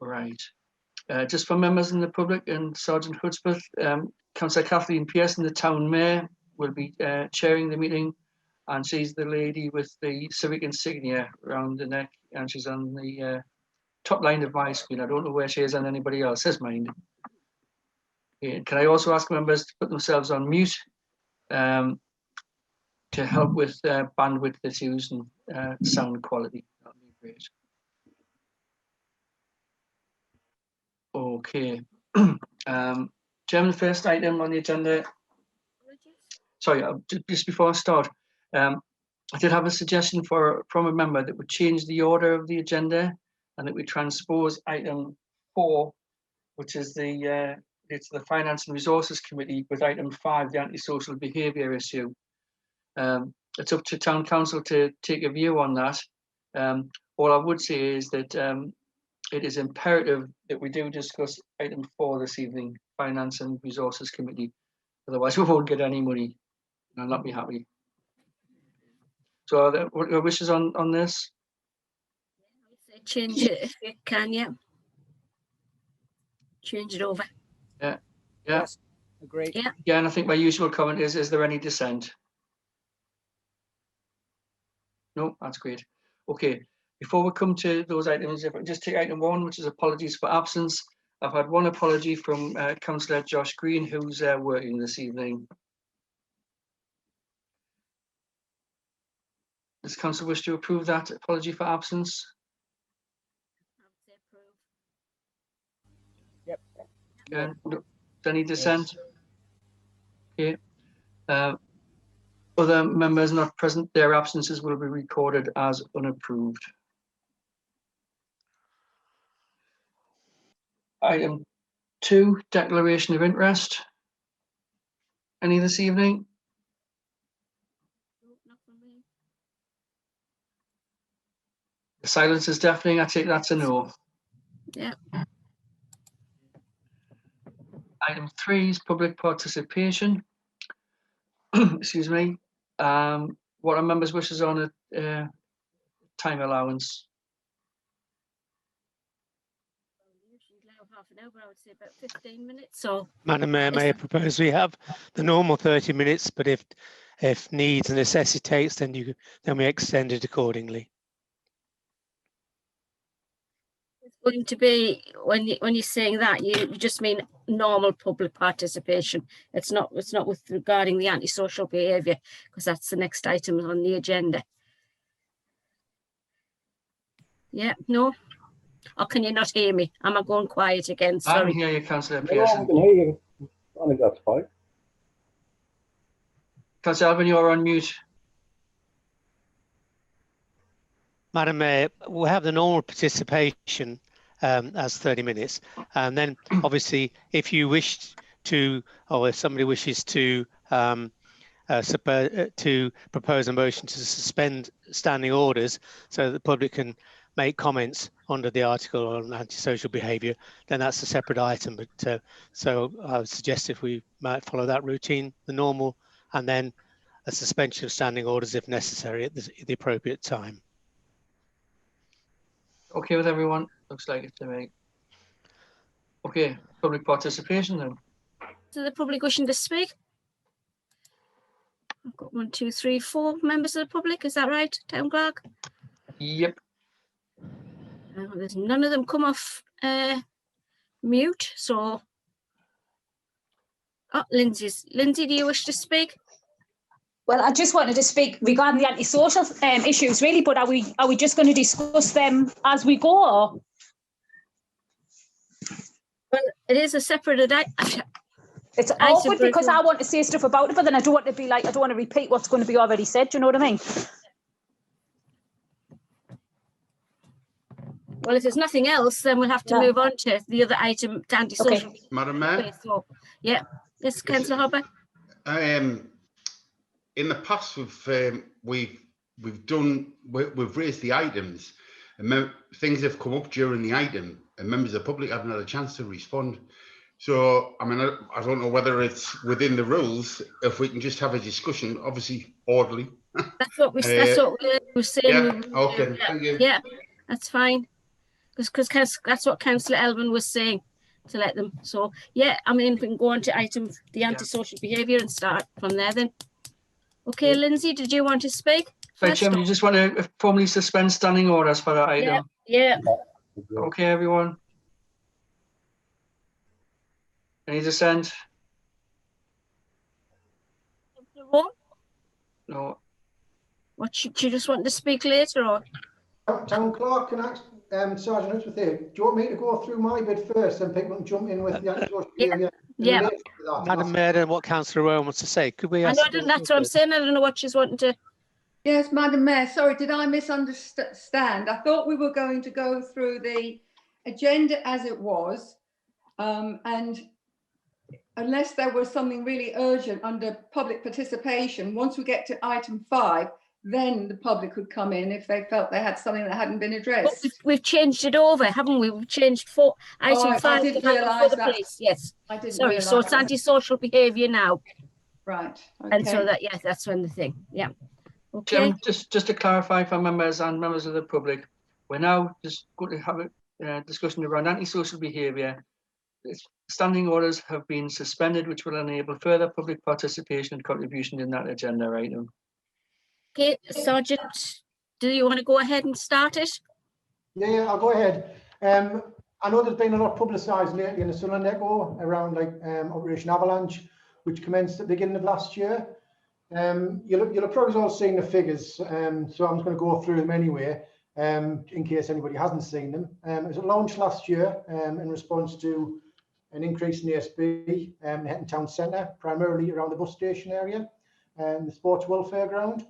Right. Just for members in the public and Sergeant Hudspeth, Councillor Kathleen Pearson, the town mayor, will be chairing the meeting, and she's the lady with the civic insignia around the neck, and she's on the top line of my screen. I don't know where she is on anybody else's mind. Okay. Can I also ask members to put themselves on mute to help with bandwidth issues and sound quality? That would be great. Okay. Chairman, the first item on the agenda. Sorry, just before I start, I did have a suggestion from a member that would change the order of the agenda and that we transpose item 4, which is it's the Finance and Resources Committee, with item 5, the antisocial behaviour issue. It's up to Town Council to take a view on that. All I would say is that it is imperative that we do discuss item 4 this evening, Finance and Resources Committee. Otherwise, we won't get any money, and I'll not be happy. So, what are your wishes on this? Change it if you can, yeah. Change it over. Yeah. Yes, agree. Yeah. Yeah, and I think my usual comment is there any dissent? No, that's great. Okay. Before we come to those items, if I just take item 1, which is apologies for absence. I've had one apology from Councillor Josh Green, who's working this evening. Does Council wish to approve that apology for absence? Yep. Yeah. No, any dissent? Yes. Okay. Other members not present, their absences will be recorded as unapproved. Item 2, declaration of interest. Any this evening? The silence is deafening. I take that's a no. Yeah. Item 3 is public participation. Excuse me. What are members' wishes on a time allowance? Half an hour, I would say about 15 minutes. So, Madam Mayor, may I propose we have the normal 30 minutes, but if needs and necessitates, then we extend it accordingly. it's going to be when you're saying that you just mean normal public participation. It's not with regarding the antisocial behaviour, because that's the next item on the agenda. Yeah, no. Or can you not hear me? Am I going quiet again? Sorry. I can hear you, Councillor No, Pearson. I can hear you. I think that's fine. Councillor Alban, you're on mute. Madam Mayor, we'll have the normal participation as 30 minutes. And then obviously, if you wish to, or if somebody wishes to propose a motion to suspend standing orders so that the public can make comments under the article on antisocial behaviour, then that's a separate item. But so I would suggest if we might follow that routine, the normal, and then a suspension of standing orders if necessary at the appropriate time. Okay with everyone? Looks like it to me. Okay, public participation then. So the public wishing to speak? I've got 1, 2, 3, 4 members of the public. Is that right, Town Clerk? Yep. There's none of them come off mute, so. Oh, Lindsay, do you wish to speak? Well, I just wanted to speak regarding the antisocial issues, really. But are we just going to discuss them as we go? Or? Well, it is a separate. It's awkward because I want to say stuff about it, but then I don't want to be like, I don't want to repeat what's going to be already said. Do you know what I mean? Well, if there's nothing else, then we'll have to move on to the other item, antisocial. Okay. Madam Mayor? So, yeah, yes, Councillor Hopper. In the past, we've raised the items, and things have come up during the item, and members of the public haven't had a chance to respond. So, I mean, I don't know whether it's within the rules if we can just have a discussion, obviously orderly. That's what we were saying. Yeah. Okay. Thank you. Yeah, that's fine. because that's what Councillor Elvin was saying, to let them. So yeah, I mean, we can go on to the antisocial behaviour and start from there then. Okay, Lindsay, did you want to speak? Right, Chairman, you just want to formally suspend standing orders for that item? Yeah. Okay, everyone. Any dissent? No. What, she just want to speak later, or? Town Clerk, can I, Sergeant Hudson, do you want me to go through my bit first and people can jump in with the antisocial behaviour? Yeah. Madam Mayor, I don't know what Councillor Rowan wants to say. Could we I ask? know, that's what I'm saying. I don't know what she's wanting to. Yes, Madam Mayor, sorry, did I misunderstand? I thought we were going to go through the agenda as it was, and unless there was something really urgent under public participation, once we get to item 5, then the public could come in if they felt they had something that hadn't been addressed. We've changed it over, haven't we? We've changed item 5 I didn't realise the that. police. Yes. I didn't Sorry, so it's antisocial behaviour now. Right. Okay. And so that, yes, that's when the thing. Yeah. Okay. Chairman, just to clarify for members and members of the public, we're now just going to have a discussion around antisocial behaviour. Standing orders have been suspended, which will enable further public participation and contribution in that agenda item. Okay, Sergeant, do you want to go ahead and start it? Yeah, I'll go ahead. I know there's been a lot publicised lately in the Sunderland Echo around Operation Avalanche, which commenced at the beginning of last year. You'll have probably all seen the figures, so I'm just going to go through them anyway, in case anybody hasn't seen them. It was launched last year in response to an increase in ASB in Hetton Town Centre, primarily around the bus station area and the sports welfare ground.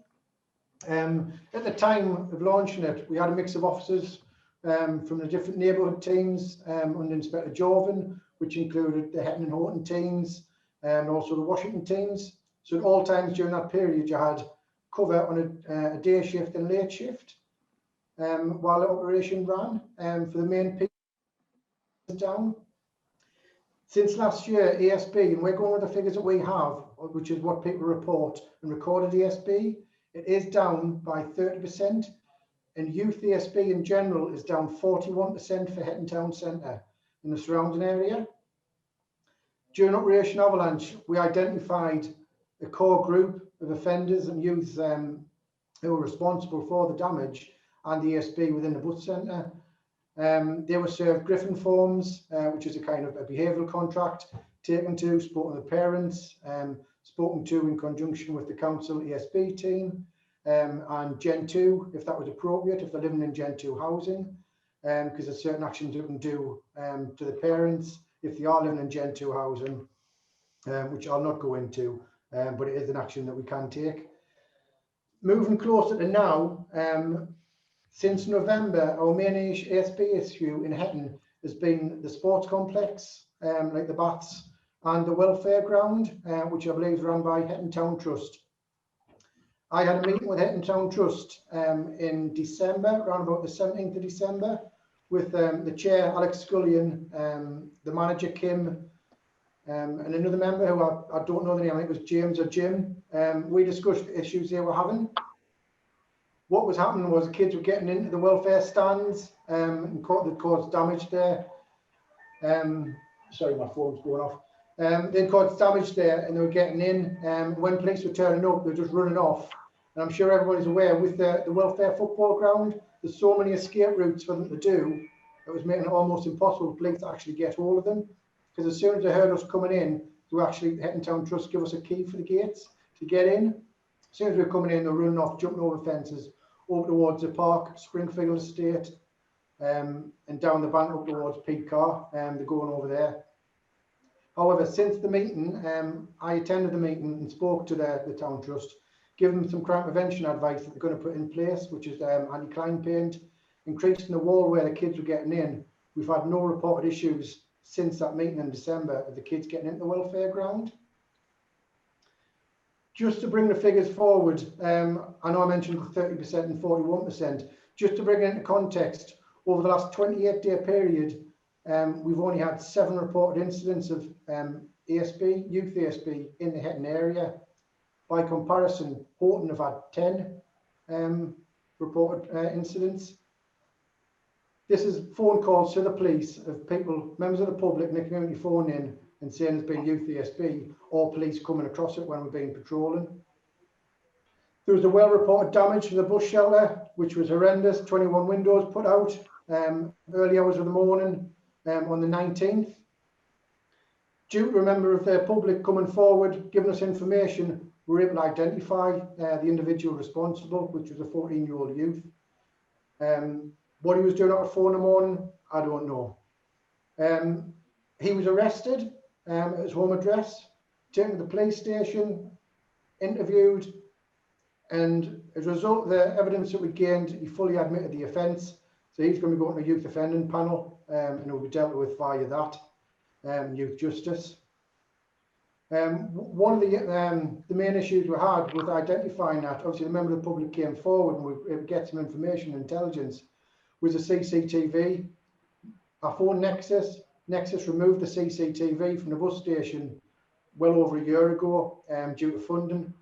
At the time of launching it, we had a mix of officers from the different neighbourhood teams under Inspector Jovan, which included the Hetton and Horton teams and also the Washington teams. So at all times during that period, you had cover on a day shift and late shift while the operation ran for the main people down. Since last year, ASB, and we're going with the figures that we have, which is what people report and recorded ASB, it is down by 30%, and youth ASB in general is down 41% for Hetton Town Centre in the surrounding area. During Operation Avalanche, we identified a core group of offenders and youths who were responsible for the damage and the ASB within the bus centre. They were served Griffin forms, which is a kind of a behavioural contract, taken to, spoken to the parents, spoken to in conjunction with the council ESB team, and Gen 2, if that was appropriate, if they're living in Gen 2 housing, because there's certain actions you can do to the parents if they are living in Gen 2 housing, which I'll not go into, but it is an action that we can take. Moving closer to now, since November, our main ASB issue in Hetton has been the sports complex, like the baths, and the welfare ground, which I believe is run by Hetton Town Trust. I had a meeting with Hetton Town Trust in December, around about the 17th of December, with the chair, Alex Scullion, the manager, Kim, and another member who I don't know the name, I think it was James or Jim. We discussed the issues they were having. What was happening was the kids were getting into the welfare stands and that caused damage there. Sorry, my phone's going off. They caused damage there and they were getting in. When police were turning up, they were just running off. And I'm sure everybody's aware with the welfare football ground, there's so many escape routes for them to do, it was making it almost impossible for police to actually get hold of them. Because as soon as they heard us coming in, they were actually, Hetton Town Trust give us a key for the gates to get in. As soon as we were coming in, they were running off, jumping over fences, over towards the park, Springfield Estate, and down the bank up towards Peatcar, they're going over there. However, since the meeting, I attended the meeting and spoke to the Town Trust, give them some crime prevention advice that they're going to put in place, which is anti-climb paint, increasing the wall where the kids were getting in. We've had no reported issues since that meeting in December of the kids getting into the welfare ground. Just to bring the figures forward, I know I mentioned 30% and 41%. Just to bring it into context, over the last 28-day period, we've only had 7 reported incidents of ASB, youth ASB in the Hetton area. By comparison, Horton have had 10 reported incidents. This is phone calls to the police of people, members of the public in the community phoning in and saying there's been youth ESB or police coming across it when we've been patrolling. There was a well-reported damage to the bus shelter, which was horrendous. 21 windows put out early hours of the morning on the 19th. Due to a member of the public coming forward, giving us information, we were able to identify the individual responsible, which was a 14-year-old youth. What he was doing at 4 in the morning, I don't know. He was arrested at his home address, taken to the police station, interviewed, and as a result of the evidence that we gained, he fully admitted the offence. So he's going to be going to a youth offending panel, and will be dealt with via that youth justice. One of the main issues we had with identifying that, obviously the member of the public came forward and we were able to get some information and intelligence, was a CCTV. Our phone Nexus removed the CCTV from the bus station well over a year ago due to funding.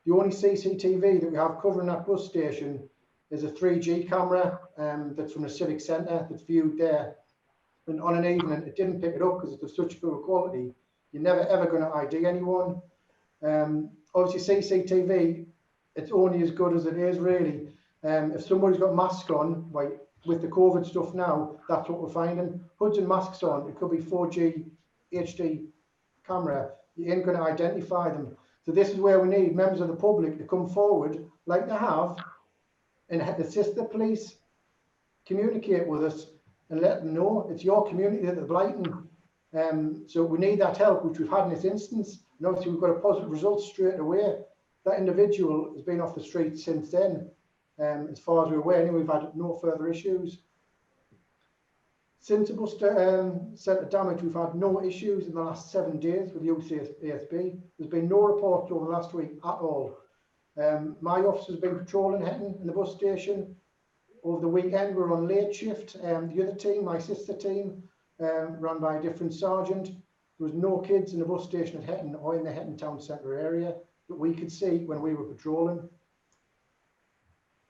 The only CCTV that we have covering that bus station is a 3G camera that's from the Civic Centre that's viewed there. And on an evening, it didn't pick it up because it's of such poor quality. You're never ever going to ID anyone. Obviously, CCTV, it's only as good as it is, really. If somebody's got masks on, like with the COVID stuff now, that's what we're finding. Hoods and masks on, it could be 4G HD camera. You ain't going to identify them. So this is where we need members of the public to come forward, like they have, and assist the police, communicate with us, and let them know it's your community that they're blighting. So we need that help, which we've had in this instance. And obviously we've got a positive result straight away. That individual has been off the street since then. As far as we're aware, anyway, we've had no further issues. Since the bus centre damage, we've had no issues in the last 7 days with the ESB. There's been no reports over the last week at all. My office has been patrolling Hetton in the bus station. Over the weekend, we were on late shift. The other team, my sister team, run by a different sergeant. There was no kids in the bus station at Hetton or in the Hetton Town Centre area that we could see when we were patrolling.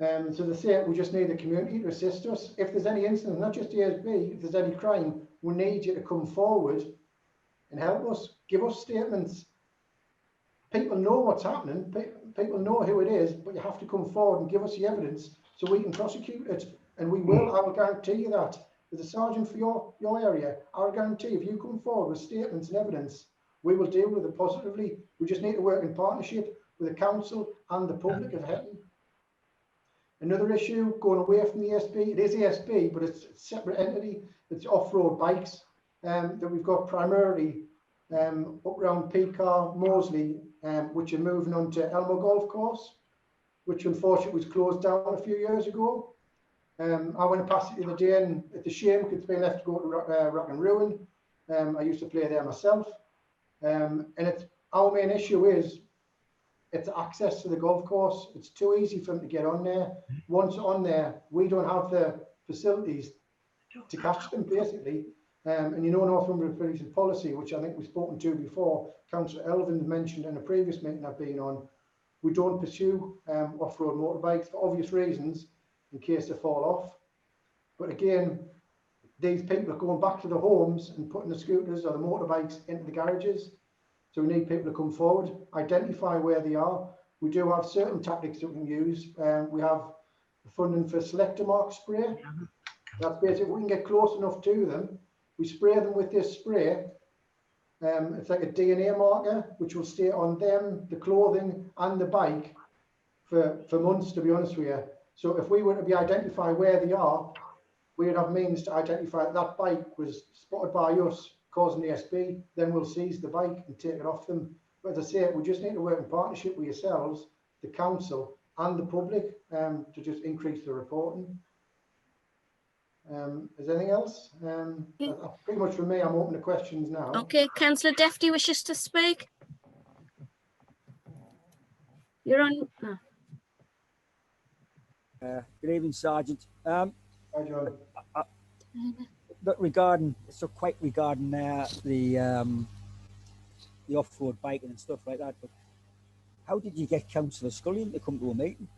So they say we just need the community to assist us. If there's any incident, not just ESB, if there's any crime, we need you to come forward and help us, give us statements. People know what's happening, people know who it is, but you have to come forward and give us the evidence so we can prosecute it. And we will, I will guarantee you that. As a sergeant for your area, I'll guarantee if you come forward with statements and evidence, we will deal with it positively. We just need to work in partnership with the council and the public of Hetton. Another issue, going away from the ESB, it is ESB, but it's a separate entity. It's off-road bikes that we've got primarily up around Pecar, Moseley, which are moving on to Elmo Golf Course, which unfortunately was closed down a few years ago. I went past it the other day and it's a shame because it's been left to go to Rock and Ruin. I used to play there myself. And it's our main issue is it's access to the golf course. It's too easy for them to get on there. Once on there, we don't have the facilities to catch them, basically. And you know, Northumberland Police's policy, which I think we've spoken to before, Councillor Elvin mentioned in a previous meeting I've been on, we don't pursue off-road motorbikes for obvious reasons, in case they fall off. But again, these people are going back to the homes and putting the scooters or the motorbikes into the garages. So we need people to come forward, identify where they are. We do have certain tactics that we can use. We have funding for selector mark spray. That's basically, if we can get close enough to them, we spray them with this spray. It's like a DNA marker, which will stay on them, the clothing and the bike for months, to be honest with you. So if we were to be identify where they are, we would have means to identify that bike was spotted by us causing the ESB, then we'll seize the bike and take it off them. But as I say, we just need to work in partnership with yourselves, the council and the public to just increase the reporting. Is there anything else? Pretty much for me, I'm open to questions now. Okay, Councillor Defty wishes to speak. You're on. Good evening, Sergeant. Hi, John. Regarding the off-road biking and stuff like that, but how did you get Councillor Scullion to come to a meeting?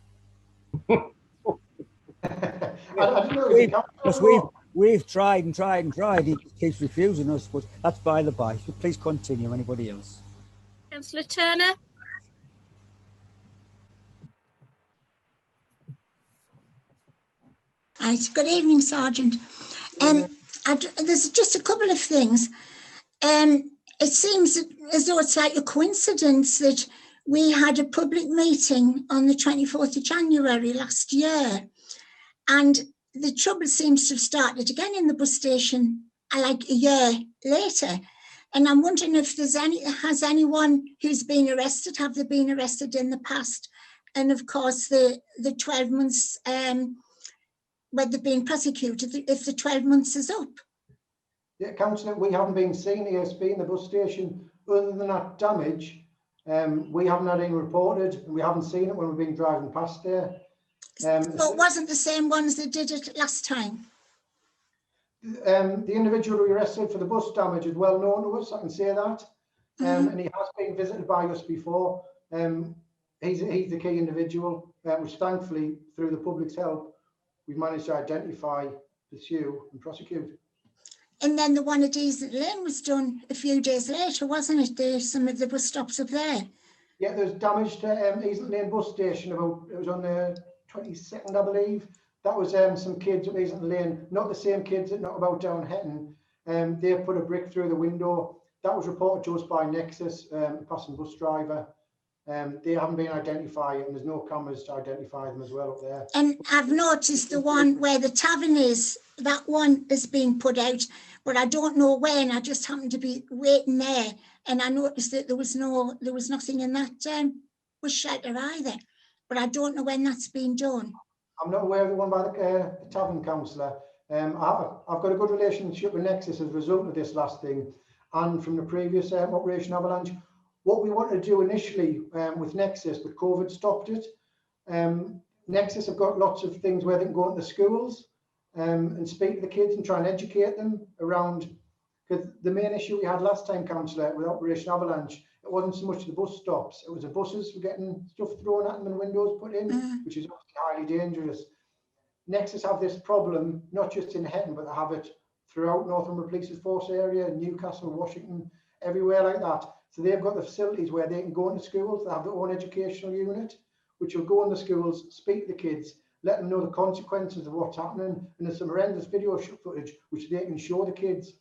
We've tried and tried and tried. He keeps refusing us, but that's by the by. So please continue. Anybody else? Councillor Turner? Good evening, Sergeant. There's just a couple of things. It seems as though it's like a coincidence that we had a public meeting on the 24th of January last year, and the trouble seems to have started again in the bus station like a year later. And I'm wondering if has anyone who's been arrested, have they been arrested in the past? And of course, the 12 months, where they've been prosecuted, if the 12 months is up. Yeah, Councillor, we haven't been seeing ESB in the bus station other than that damage. We haven't had any reported, and we haven't seen it when we've been driving past there. So it wasn't the same ones that did it last time? The individual we arrested for the bus damage is well known to us, I can say that. And he has been visited by us before. He's the key individual, which thankfully, through the public's help, we've managed to identify, pursue and prosecute. And then the one at Easton Lane was done a few days later, wasn't it? Some of the bus stops up there. Yeah, there's damage to Easton Lane bus station. It was on the 22nd, I believe. That was some kids at Easton Lane, not the same kids that knocked about down Hetton. They put a brick through the window. That was reported to us by Nexus, a passing bus driver. They haven't been identified, and there's no cameras to identify them as well up there. And I've noticed the one where the tavern is, that one has been put out, but I don't know when. I just happened to be waiting there, and I noticed that there was nothing in that bus shelter either. But I don't know when that's been done. I'm not aware of the one by the tavern, councillor. I've got a good relationship with Nexus as a result of this last thing, and from the previous Operation Avalanche. What we wanted to do initially with Nexus, but COVID stopped it. Nexus have got lots of things where they can go into schools and speak to the kids and try and educate them around, because the main issue we had last time, councillor, with Operation Avalanche, it wasn't so much the bus stops, it was the buses were getting stuff thrown at them and windows put in, which is obviously highly dangerous. Nexus have this problem, not just in Hetton, but they have it throughout Northumberland Police Force area, Newcastle, Washington, everywhere like that. So they've got the facilities where they can go into schools. They have their own educational unit, which will go into schools, speak to the kids, let them know the consequences of what's happening. And there's some horrendous video footage which they can show the kids.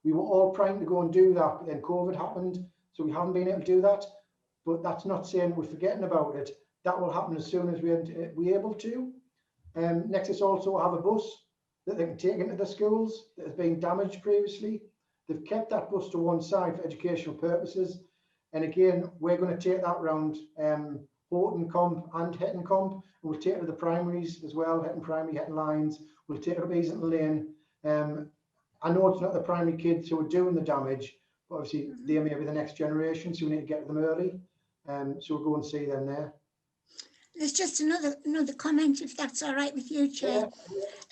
We were all trying to go and do that, but then COVID happened, so we haven't been able to do that. But that's not saying we're forgetting about it. That will happen as soon as we're able to. Nexus also have a bus that they can take into the schools that has been damaged previously. They've kept that bus to one side for educational purposes. And again, we're going to take that round Horton Comp and Hetton Comp. And we'll take it to the primaries as well, Hetton Primary, Hetton Lines. We'll take it up Easton Lane. I know it's not the primary kids who are doing the damage, but obviously they may be the next generation, so we need to get to them early. So we'll go and see them there. There's just another comment, if that's all right with you, Chair.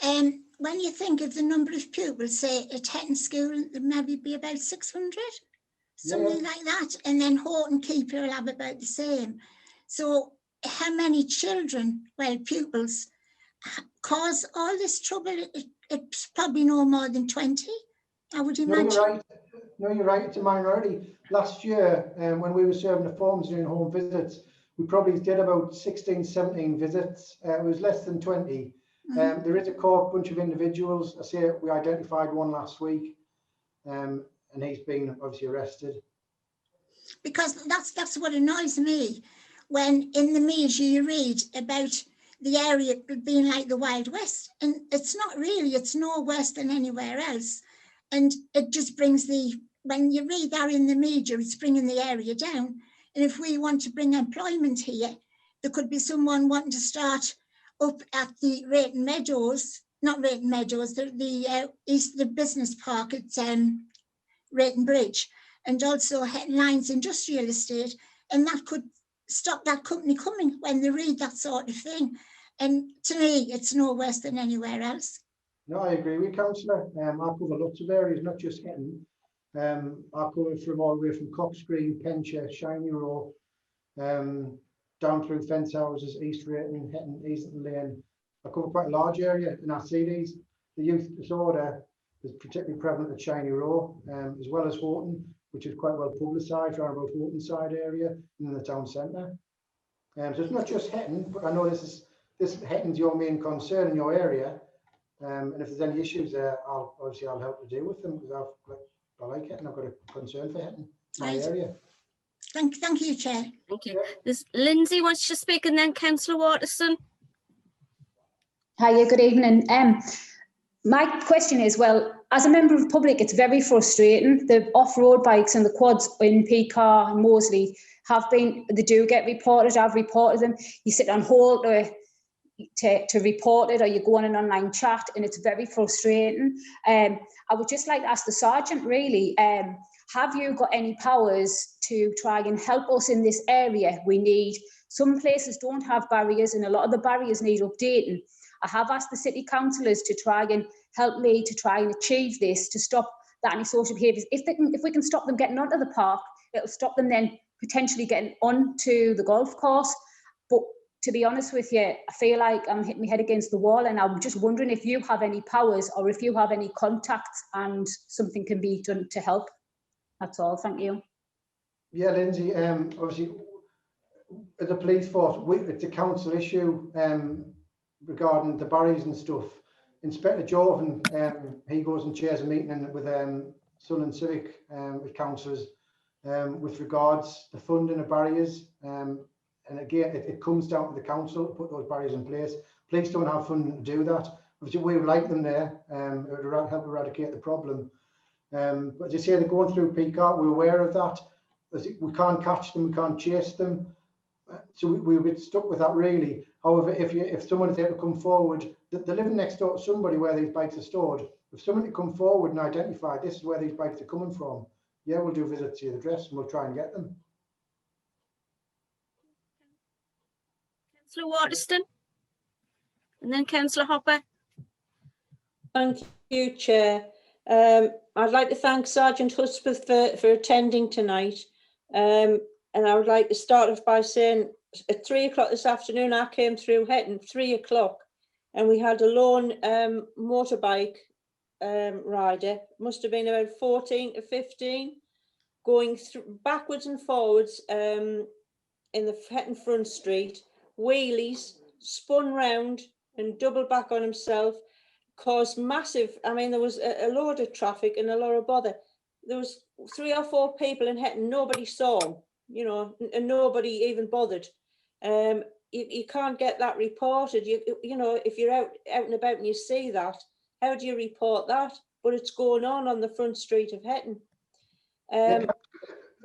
Yeah. When you think of the number of pupils, say at Hetton School, there maybe be about 600, something like that, and then Horton Keeper will have about the same. So how many children, well, pupils, cause all this trouble? It's probably no more than 20, I would imagine. No, you're right. No, you're right. It's a minority. Last year, when we were serving the forms doing home visits, we probably did about 16, 17 visits. It was less than 20. There is a core bunch of individuals. I say we identified one last week, and he's been obviously arrested. Because that's what annoys me, when in the media you read about the area being like the Wild West, and it's not really. It's no worse than anywhere else, and it just brings when you read that in the media, it's bringing the area down. And if we want to bring employment here, there could be someone wanting to start up at the Rayton Meadows, not Rayton Meadows, the business park at Rayton Bridge, and also Hetton Lines Industrial Estate, and that could stop that company coming when they read that sort of thing. And to me, it's no worse than anywhere else. No, I agree with you, councillor. I cover lots of areas, not just Hetton. I cover from all the way from Cox Green, Penshire, Shiny Row, down through Fence Houses, East Rayton, Hetton, Easton Lane. I cover quite a large area, and I see these. the youth disorder is particularly prevalent at Shiny Row, as well as Horton, which is quite well publicised around about Horton side area and in the town centre. So it's not just Hetton, but I know this Hetton's your main concern in your area. And if there's any issues there, I'll help to deal with them, because I like Hetton. I've got a concern for Hetton, my area. Thank you, Chair. Thank you. There's Lindsay wants to speak, and then Councillor Waterson. Hiya, good evening. My question is, well, as a member of the public, it's very frustrating. The off-road bikes and the quads in Pecar and Moseley they do get reported. I've reported them. You sit on hold to report it, or you go on an online chat, and it's very frustrating. I would just like to ask the Sergeant, really, have you got any powers to try and help us in this area? Some places don't have barriers, and a lot of the barriers need updating. I have asked the city councillors to try and help me to try and achieve this, to stop the antisocial behaviours. If we can stop them getting onto the park, it'll stop them then potentially getting onto the golf course. But to be honest with you, I feel like I'm hitting my head against the wall, and I'm just wondering if you have any powers or if you have any contacts and something can be done to help. That's all. Thank you. Yeah, Lindsay, obviously, as a police force, it's a council issue regarding the barriers and stuff. Inspector Jovan, he goes and chairs a meeting with Sunderland Civic with councillors with regards to funding of barriers. And again, it comes down to the council to put those barriers in place. Police don't have funding to do that. Obviously, we would like them there. It would help eradicate the problem. But as you say, they're going through Peacock. We're aware of that. We can't catch them. We can't chase them. So we'll get stuck with that, really. However, if someone is able to come forward, they're living next door to somebody where these bikes are stored. If someone can come forward and identify this is where these bikes are coming from, yeah, we'll do visits to your address and we'll try and get them. Councillor Waterston, and then Councillor Hopper. Thank you, Chair. I'd like to thank Sergeant Hudspeth for attending tonight. And I would like to start off by saying at 3 o'clock this afternoon, I came through Hetton, 3 o'clock, and we had a lone motorbike rider, must have been about 14 to 15, going backwards and forwards in the Hetton Front Street, wheelies, spun round and doubled back on himself, caused massive, I mean, there was a load of traffic and a lot of bother. There was 3 or 4 people in Hetton, nobody saw him, you know, and nobody even bothered. You can't get that reported. You know, if you're out and about and you see that, how do you report that? But it's going on the front street of Hetton.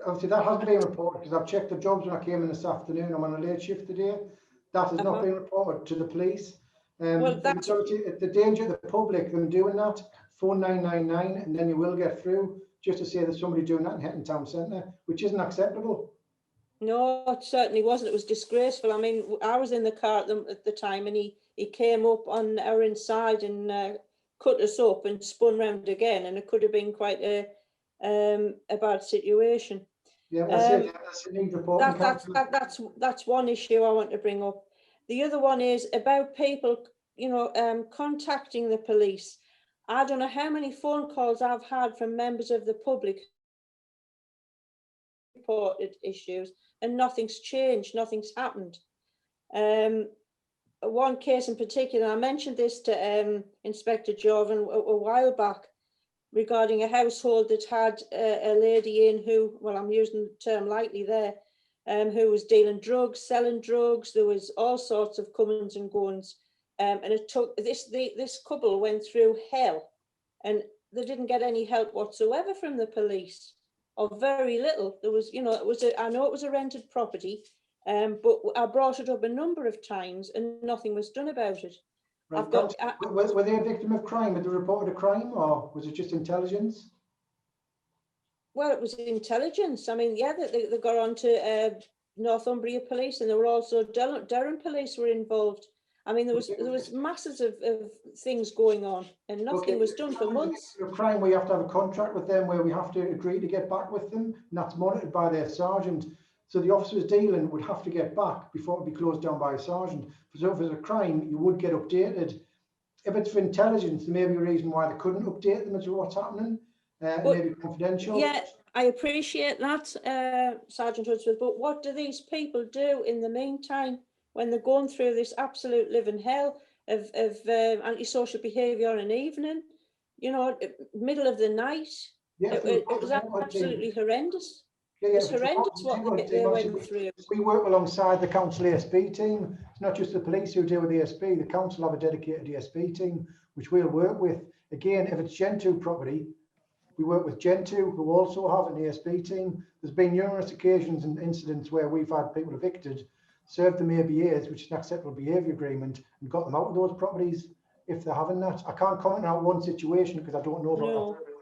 Obviously, that hasn't been reported because I've checked the jobs when I came in this afternoon. I'm on a late shift today. That has not been reported to the police. Well, that's the danger of the public them doing that. Phone 999 and then you will get through, just to say there's somebody doing that in Hetton Town Centre, which isn't acceptable. No, it certainly wasn't. It was disgraceful. I mean, I was in the car at the time, and he came up on our inside and cut us up and spun round again, and it could have been quite a bad situation. Yeah, that's a need reporting. That's one issue I want to bring up. The other one is about people, you know, contacting the police. I don't know how many phone calls I've had from members of the public reported issues, and nothing's changed, nothing's happened. One case in particular, I mentioned this to Inspector Jovan a while back, regarding a household that had a lady in who, well, I'm using the term lightly there, who was dealing drugs, selling drugs. There was all sorts of comings and goings, and it took this couple went through hell, and they didn't get any help whatsoever from the police, or very little. There was, you know, I know it was a rented property, but I brought it up a number of times and nothing was done about it. Right. Were they a victim of crime? Had they reported a crime, or was it just intelligence? Well, it was intelligence. I mean, yeah, they got on to Northumbria Police, and there were also Durham Police were involved. I mean, there was masses of things going on, and nothing was done for months. A crime where you have to have a contract with them, where we have to agree to get back with them, and that's monitored by their sergeant. So the officers dealing would have to get back before it would be closed down by a sergeant. So if there's a crime, you would get updated if it's for intelligence, there may be a reason why they couldn't update them as to what's happening. Maybe confidential. Yeah, I appreciate that, Sergeant Hudspeth, but what do these people do in the meantime when they're going through this absolute living hell of antisocial behaviour in an evening, you know, middle of the night? Yeah, it was absolutely horrendous. Yeah, it was horrendous what they went through. We work alongside the council ASB team. It's not just the police who deal with the ASB. The council have a dedicated ASB team, which we'll work with. Again, if it's Gen 2 property, we work with Gen 2, who also have an ASB team. There's been numerous occasions and incidents where we've had people evicted, served them ABAs, which is an acceptable behaviour agreement, and got them out of those properties if they're having that. I can't comment on one situation because I don't know about that.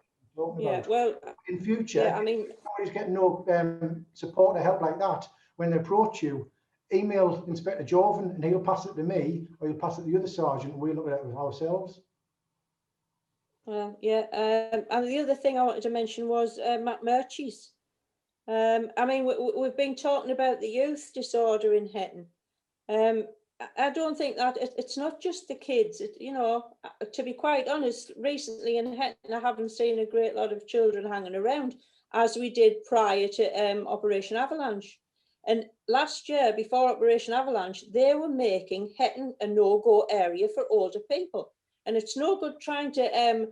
Yeah, well, in future, yeah, I mean, if somebody's getting no support or help like that, when they approach you, email Inspector Jovan and he'll pass it to me, or he'll pass it to the other sergeant, and we'll look at it ourselves. Well, yeah, and the other thing I wanted to mention was Matt Murchie's. I mean, we've been talking about the youth disorder in Hetton. I don't think that it's not just the kids. You know, to be quite honest, recently in Hetton, I haven't seen a great lot of children hanging around as we did prior to Operation Avalanche. And last year, before Operation Avalanche, they were making Hetton a no-go area for older people. And it's no good trying to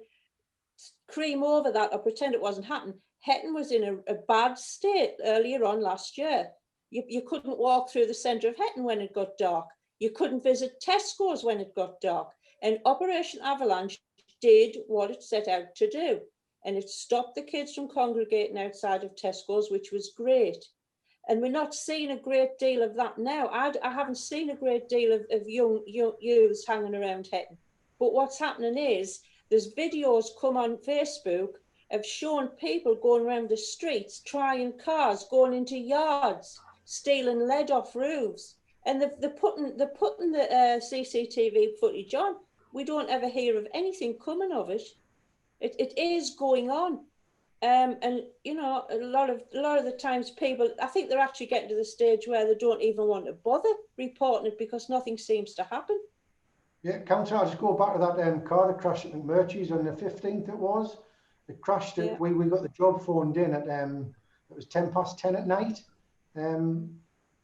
cream over that or pretend it wasn't happening. Hetton was in a bad state earlier on last year. You couldn't walk through the centre of Hetton when it got dark. You couldn't visit Tesco's when it got dark. And Operation Avalanche did what it set out to do. And it stopped the kids from congregating outside of Tesco's, which was great. And we're not seeing a great deal of that now. I haven't seen a great deal of young youths hanging around Hetton. But what's happening is there's videos come on Facebook of showing people going around the streets, trying cars, going into yards, stealing lead off roofs. And they're putting the CCTV footage on. We don't ever hear of anything coming of it. It is going on. And you know, a lot of the times people, I think they're actually getting to the stage where they don't even want to bother reporting it because nothing seems to happen. Yeah, Councillor, I'll just go back to that car that crashed at McMurchie's on the 15th it was. It crashed, yeah. We got the job phoned in at, it was 10:10 at night,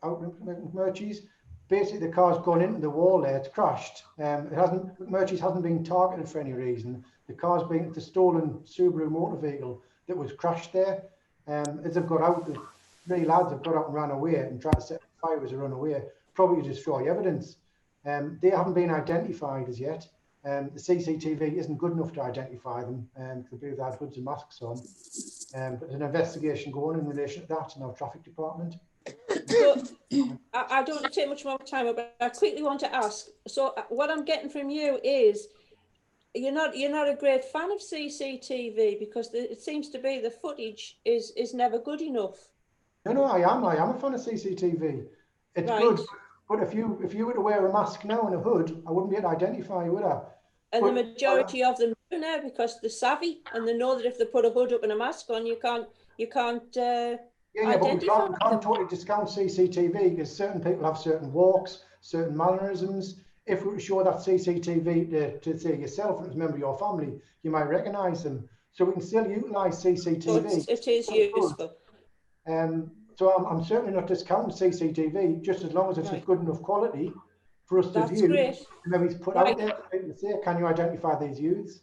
out at McMurchie's. Basically, the car's gone into the wall there, it's crashed. McMurchie's hasn't been targeted for any reason. The car's been the stolen Subaru motor vehicle that was crashed there. As they've got out, the 3 lads have got out and ran away and tried to set fire as they run away, probably to destroy evidence. They haven't been identified as yet. The CCTV isn't good enough to identify them because they believe they had hoods and masks on. But there's an investigation going in relation to that in our traffic department. But I don't want to take much more time, but I quickly want to ask. So what I'm getting from you is you're not a great fan of CCTV because it seems to be the footage is never good enough. No, I am a fan of CCTV. It's right. Good. But if you were to wear a mask now and a hood, I wouldn't be able to identify you, would I? And the majority of them do now because they're savvy and they know that if they put a hood up and a mask on, you can't identify but we can't totally discount CCTV because certain people have certain walks, certain mannerisms. If we were to show that CCTV to say yourself and it was a member of your family, you might recognise them. So we can still utilise CCTV. It is useful. So I'm certainly not discounting CCTV, just as long as it's of good enough quality for us to view. Great. Maybe it's put out there for people to say, can you identify these youths?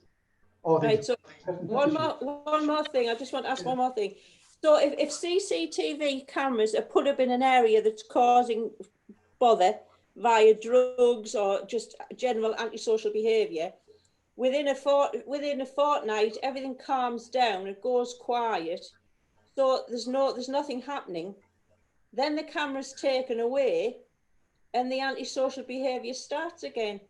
Or right, so one more thing, I just want to ask one more thing. So if CCTV cameras are put up in an area that's causing bother via drugs or just general antisocial behaviour, within a fortnight, everything calms down, it goes quiet. So there's nothing happening. Then the camera's taken away and the antisocial behaviour starts again.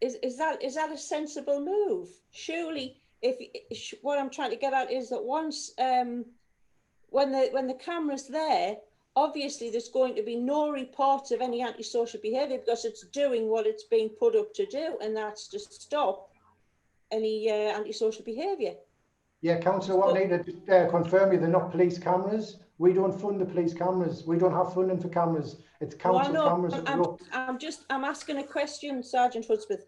Is that a sensible move? Surely, what I'm trying to get at is that once when the camera's there, obviously there's going to be no reports of any antisocial behaviour because it's doing what it's being put up to do, and that's to stop any antisocial behaviour. Yeah, Councillor, what I need to confirm you, they're not police cameras. We don't fund the police cameras. We don't have funding for cameras. It's council cameras. I'm asking a question, Sergeant Hudspeth.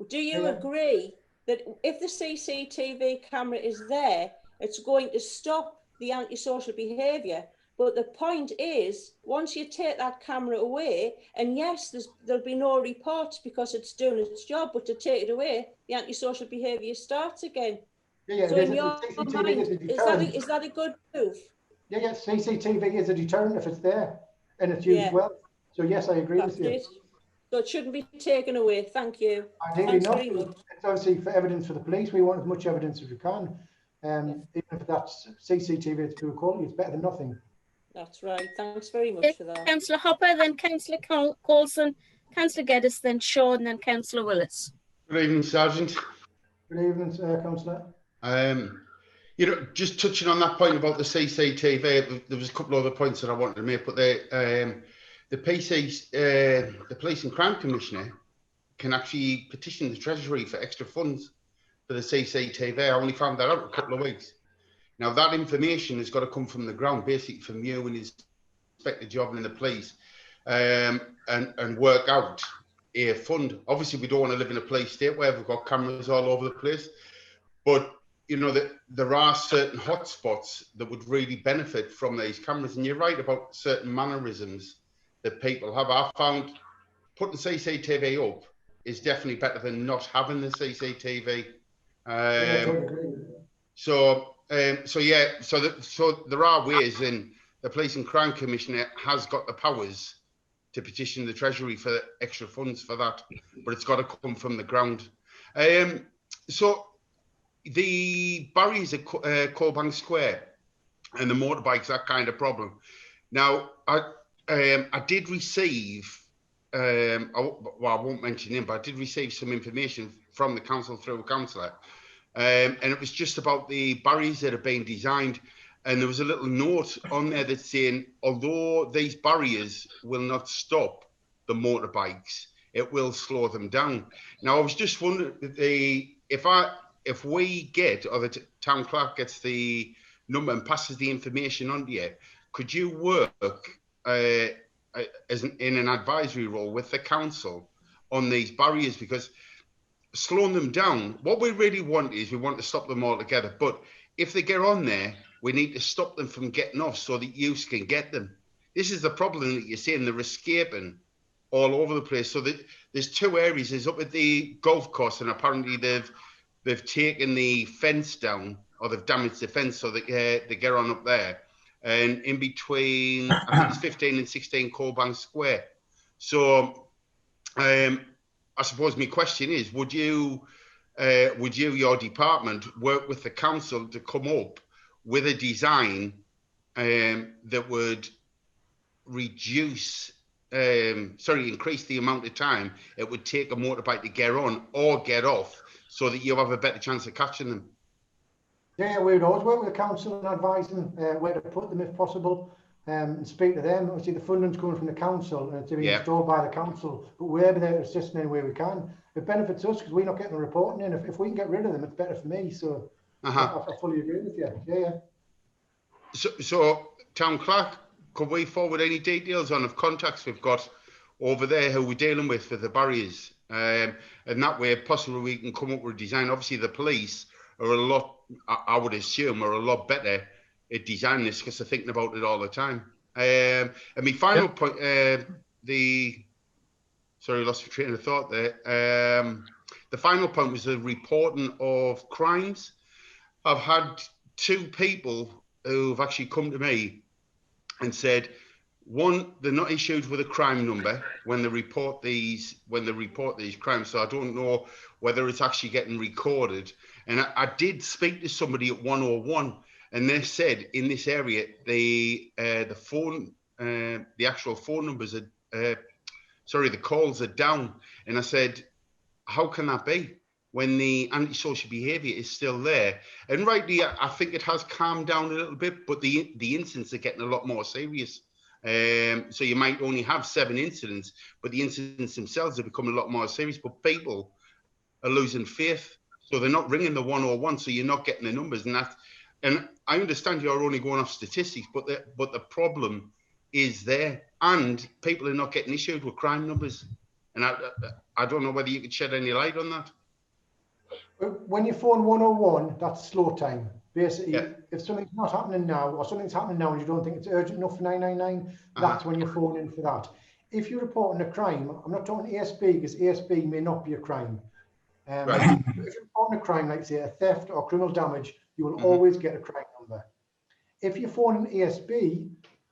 Do you agree that if the CCTV camera is there, it's going to stop the antisocial behaviour? But the point is, once you take that camera away, and yes, there'll be no reports because it's doing its job, but to take it away, the antisocial behaviour starts again. Yeah, So in your CCTV mind, is a deterrent. is that a good move? Yeah, CCTV is a deterrent if it's there and it's used well. So yes, I agree with you. So it shouldn't be taken away. Thank you. Ideally Thanks not. very much. It's obviously for evidence for the police. We want as much evidence as we can. Even if that's CCTV, it's poor quality, it's better than nothing. That's right. Thanks very much for that. Councillor Hopper, then Councillor Coulson, Councillor Geddes, then Shaw, and then Councillor Willis. Good evening, Sergeant. Good evening, Councillor. You know, just touching on that point about the CCTV, there was a couple of other points that I wanted to make, but the Police and Crime Commissioner can actually petition the Treasury for extra funds for the CCTV. I only found that out a couple of weeks. Now, that information has got to come from the ground, basically from you and his Inspector Joblin and the police, and work out a fund. Obviously, we don't want to live in a police state where we've got cameras all over the place, but you know that there are certain hotspots that would really benefit from these cameras. And you're right about certain mannerisms that people have. I found putting CCTV up is definitely better than not having the CCTV. So there are ways, and the Police and Crime Commissioner has got the powers to petition the Treasury for extra funds for that, but it's got to come from the ground. So the barriers at Coalbank Square and the motorbikes, that kind of problem. Now, I did receive, I won't mention him, but I did receive some information from the council through a councillor. And it was just about the barriers that are being designed. And there was a little note on there that's saying, although these barriers will not stop the motorbikes, it will slow them down. Now, I was just wondering, if we get, or the town clerk gets the number and passes the information on to you, could you work in an advisory role with the council on these barriers? Because slowing them down, what we really want is we want to stop them altogether. But if they get on there, we need to stop them from getting off so that use can get them. This is the problem that you're seeing, they're escaping all over the place. So there's two areas. There's up at the golf course, and apparently they've taken the fence down, or they've damaged the fence so that they get on up there. And in between, I think it's 15 and 16 Coalbank Square. So I suppose my question is, would you, your department, work with the council to come up with a design that would increase the amount of time it would take a motorbike to get on or get off, so that you have a better chance of catching them? Yeah, we would always work with the council and advise them where to put them if possible, and speak to them. Obviously, the funding's coming from the council and it's to be installed by the council, but we're there to assist in any way we can. It benefits us because we're not getting the reporting in. If we can get rid of them, it's better for me. So I fully agree with you. Yeah. So town clerk, could we forward any details on of contacts we've got over there who we're dealing with for the barriers? And that way, possibly we can come up with a design. Obviously, the police are a lot, I would assume, are a lot better at designing this because they're thinking about it all the time. And my final point, sorry, I lost my train of thought there. The final point was the reporting of crimes. I've had two people who've actually come to me and said, one, they're not issued with a crime number when they report these crimes. So I don't know whether it's actually getting recorded. And I did speak to somebody at 101, and they said in this area the actual phone numbers are the calls are down. And I said, how can that be when the antisocial behaviour is still there? And rightly, I think it has calmed down a little bit, but the incidents are getting a lot more serious. So you might only have 7 incidents, but the incidents themselves have become a lot more serious. But people are losing faith, so they're not ringing the 101. So you're not getting the numbers, and I understand you're only going off statistics, but the problem is there, and people are not getting issued with crime numbers. And I don't know whether you could shed any light on that. When you phone 101, that's slow time. Basically, Yeah. if something's not happening now, or something's happening now and you don't think it's urgent enough for 999, that's when you phone in for that. If you're reporting a crime, I'm not talking ASB, because ASB may not be a crime. Right. If you're reporting a crime, like say a theft or criminal damage, you will always get a crime number. If you phone an ASB,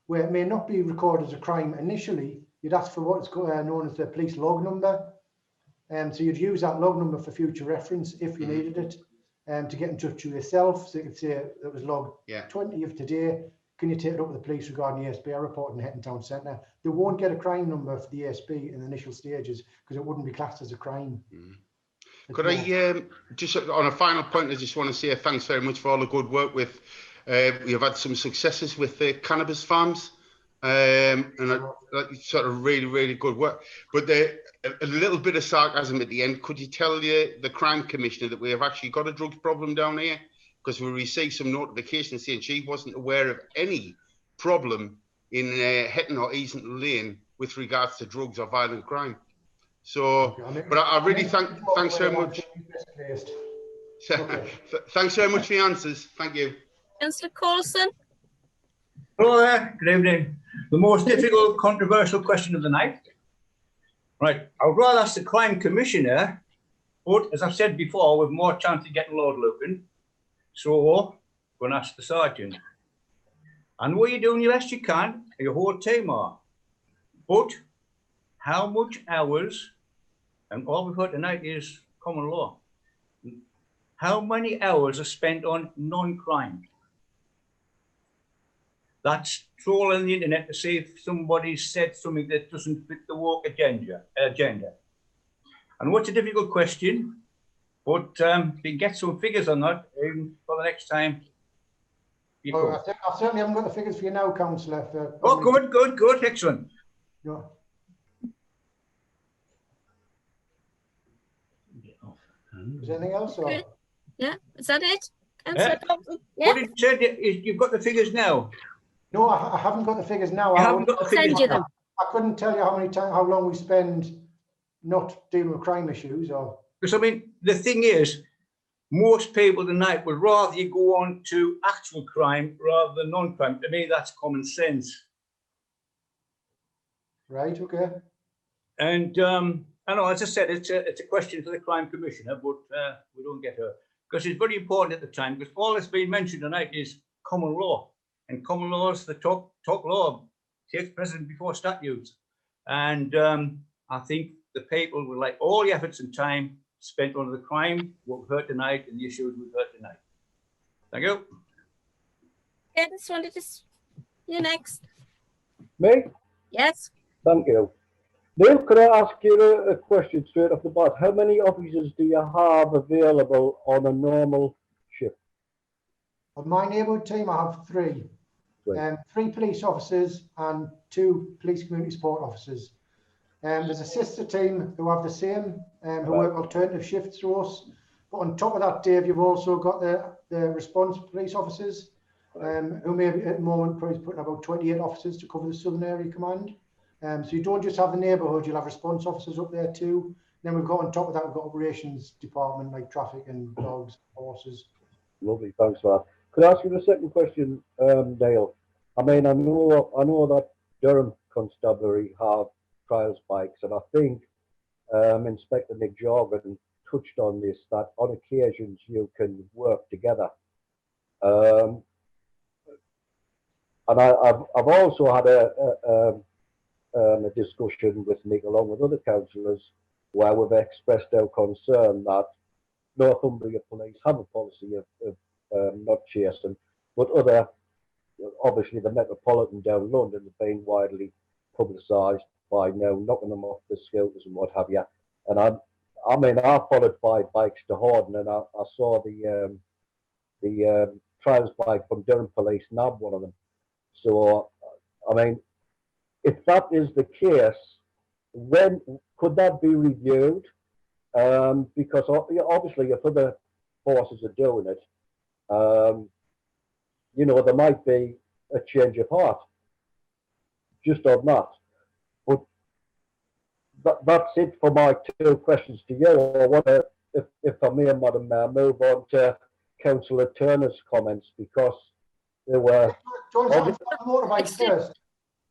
where it may not be recorded as a crime initially, you'd ask for what's known as the police log number. So you'd use that log number for future reference if you needed it, to get in touch with yourself. So you could say it was log 20 of today. Can you take it up with the police regarding the ASB report in Hetton Town Centre? They won't get a crime number for the ASB in the initial stages because it wouldn't be classed as a crime. Could I just on a final point, I just want to say thanks very much for all the good work with. We've had some successes with the cannabis farms, and sort of really good work. But a little bit of sarcasm at the end. Could you tell the crime commissioner that we have actually got a drugs problem down here? Because we received some notification saying she wasn't aware of any problem in Hetton or Easington Lane with regards to drugs or violent crime. So, but I really thanks very much. Thanks very much for the answers. Thank you. Councillor Coulson. Hello there, good evening. The most difficult, controversial question of the night. Right, I would rather ask the crime commissioner, but as I've said before, with more chance of getting load looking, so I'm going to ask the sergeant. And what you're doing your best you can, your whole team are. But how much hours, and all we've heard tonight is common law, how many hours are spent on non-crime? That's trolling the internet to see if somebody said something that doesn't fit the woke agenda. And what's a difficult question, but we can get some figures on that for the next time. I certainly haven't got the figures for you now, Councillor. Oh, good, excellent. Yeah. Is there anything else? Or? Yeah, is that it? Yeah. Yeah. What it said is you've got the figures now. No, I haven't got the figures now. You haven't got the figures. Send you them. I couldn't tell you how long we spend not dealing with crime issues. Or because I mean, the thing is, most people tonight would rather you go on to actual crime rather than non-crime. To me, that's common sense. Right. Okay. And I know, as I said, it's a question for the crime commissioner, but we don't get her because it's very important at the time. Because all that's been mentioned tonight is common law, and common law is the top law, takes precedent before statutes. And I think the people would like all the efforts and time spent on the crime, what we've heard tonight, and the issues we've heard tonight. Thank you. Yeah, this one, you next. Me? Yes. Thank you. Neil, could I ask you a question straight off the bat? How many officers do you have available on a normal shift? On my neighbourhood team, I have three. Right. 3 police officers and 2 police community support officers. There's a sister team who have the same, who work alternative shifts to us. But on top of that, Dave, you've also got the response police officers, who may be at the moment probably putting about 28 officers to cover the Southern Area Command. So you don't just have the neighbourhood, you'll have response officers up there too. Then we've got on top of that, we've got operations department like traffic and dogs, horses. Lovely, thanks for that. Could I ask you the second question, Dale? I mean, I know that Durham Constabulary have trials bikes, and I think Inspector Nick Jorgen touched on this, that on occasions you can work together. And I've also had a discussion with Nick along with other councillors where we've expressed our concern that Northumbria Police have a policy of not chasing, but other, obviously the Metropolitan down London have been widely publicised by now knocking them off the scooters and what have you. And I mean, I followed 5 bikes to Horden, and I saw the trials bike from Durham Police nab one of them. So, I mean, if that is the case, when could that be reviewed? Because obviously, if other forces are doing it, you know, there might be a change of heart just on that. But that's it for my two questions to you. I want to, if I may, Madam Mayor, move on to Councillor Turner's comments, because there were... John, motorbikes first.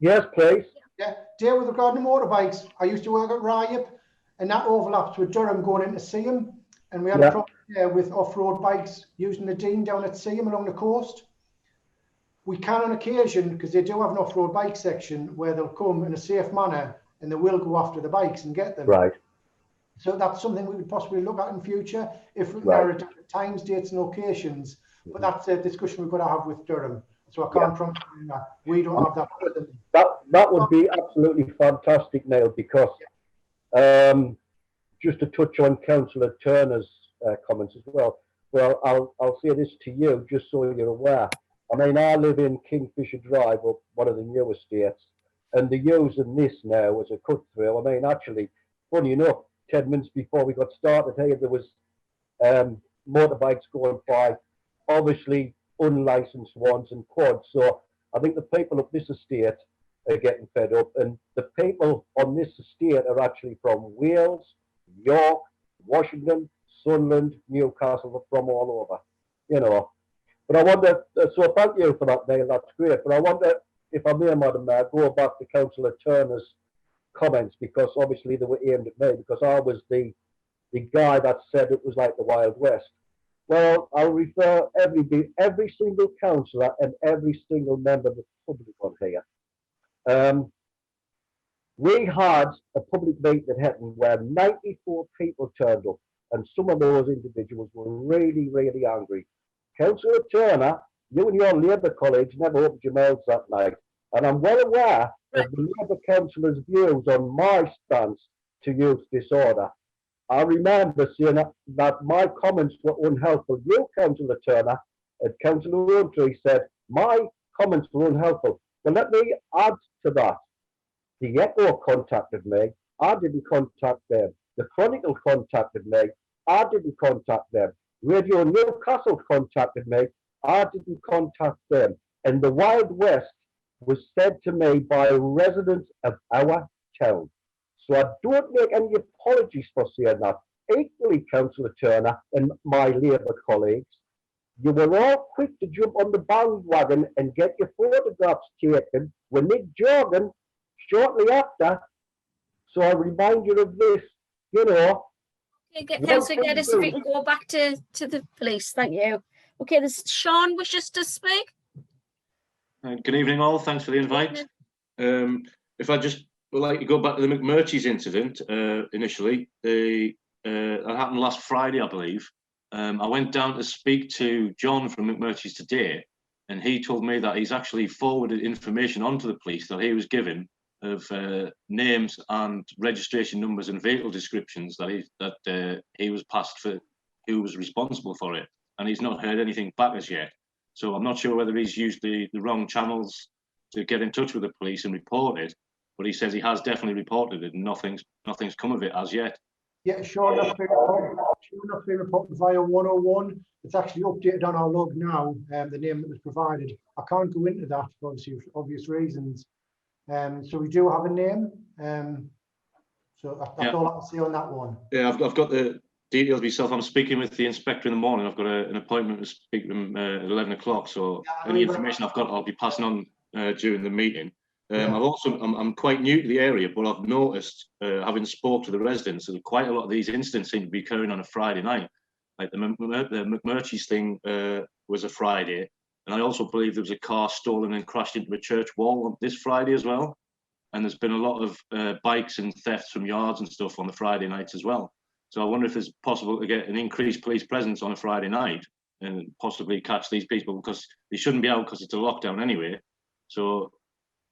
Yes, please. Yeah, Dale, with regard to motorbikes, I used to work at Ryep, and that overlaps with Durham going into Seaham, and we had a problem there with off-road bikes using the Dean down at Seaham along the coast. We can on occasion, because they do have an off-road bike section where they'll come in a safe manner and they will go after the bikes and get them. Right. So that's something we would possibly look at in future if we narrow down times, dates and locations. But that's a discussion we've got to have with Durham. So I can't promise you that. We don't have that. That would be absolutely fantastic, Neil, because just to touch on Councillor Turner's comments as well. Well, I'll say this to you, just so you're aware. I mean, I live in Kingfisher Drive, up one of the new estates, and they're using this now as a cut through. I mean, actually, funny enough, 10 minutes before we got started here, there was motorbikes going by, obviously unlicensed ones and quads. So I think the people of this estate are getting fed up, and the people on this estate are actually from Wales, York, Washington, Sunderland, Newcastle, from all over, you know. But I wonder, so thank you for that, Neil, that's great. But I wonder if I may, Madam Mayor, go back to Councillor Turner's comments, because obviously they were aimed at me, because I was the guy that said it was like the Wild West. Well, I'll refer every single councillor and every single member of the public on here. We had a public meeting at Hetton where 94 people turned up, and some of those individuals were really, really angry. Councillor Turner, you and your Labour colleagues never opened your mouths that night, and I'm well aware of the Labour councillors' views on my stance to youth disorder. I remember saying that my comments were unhelpful. You, Councillor Turner, and Councillor Rowntree said my comments were unhelpful. Well, let me add to that. The Echo contacted me. I didn't contact them. The Chronicle contacted me. I didn't contact them. Radio Newcastle contacted me. I didn't contact them. And the Wild West was said to me by residents of our town. So I don't make any apologies for saying that. Equally, Councillor Turner and my Labour colleagues, you were all quick to jump on the bandwagon and get your photographs taken with Nick Jordan shortly after. So I remind you of this, you know. Okay, Councillor Geddes, if we can go back to the police, thank you. Okay, there's Sean wishes to speak. Good evening all, thanks for the invite. If I just would like to go back to the McMurtry's incident initially, that happened last Friday, I believe. I went down to speak to John from McMurtry's today, and he told me that he's actually forwarded information onto the police that he was given of names and registration numbers and vehicle descriptions that he was passed for who was responsible for it, and he's not heard anything back as yet. So I'm not sure whether he's used the wrong channels to get in touch with the police and report it, but he says he has definitely reported it and nothing's come of it as yet. Yeah, sure enough, been reported via 101. It's actually updated on our log now, the name that was provided. I can't go into that for obvious reasons. So we do have a name. So that's all I can say on that one. Yeah, I've got the details myself. I'm speaking with the inspector in the morning. I've got an appointment to speak to him at 11 o'clock. So any information I've got, I'll be passing on during the meeting. I'm quite new to the area, but I've noticed, having spoke to the residents, that quite a lot of these incidents seem to be occurring on a Friday night. Like the McMurtry's thing was a Friday, and I also believe there was a car stolen and crashed into a church wall on this Friday as well. And there's been a lot of bikes and thefts from yards and stuff on the Friday nights as well. So I wonder if it's possible to get an increased police presence on a Friday night and possibly catch these people, because they shouldn't be out because it's a lockdown anyway. So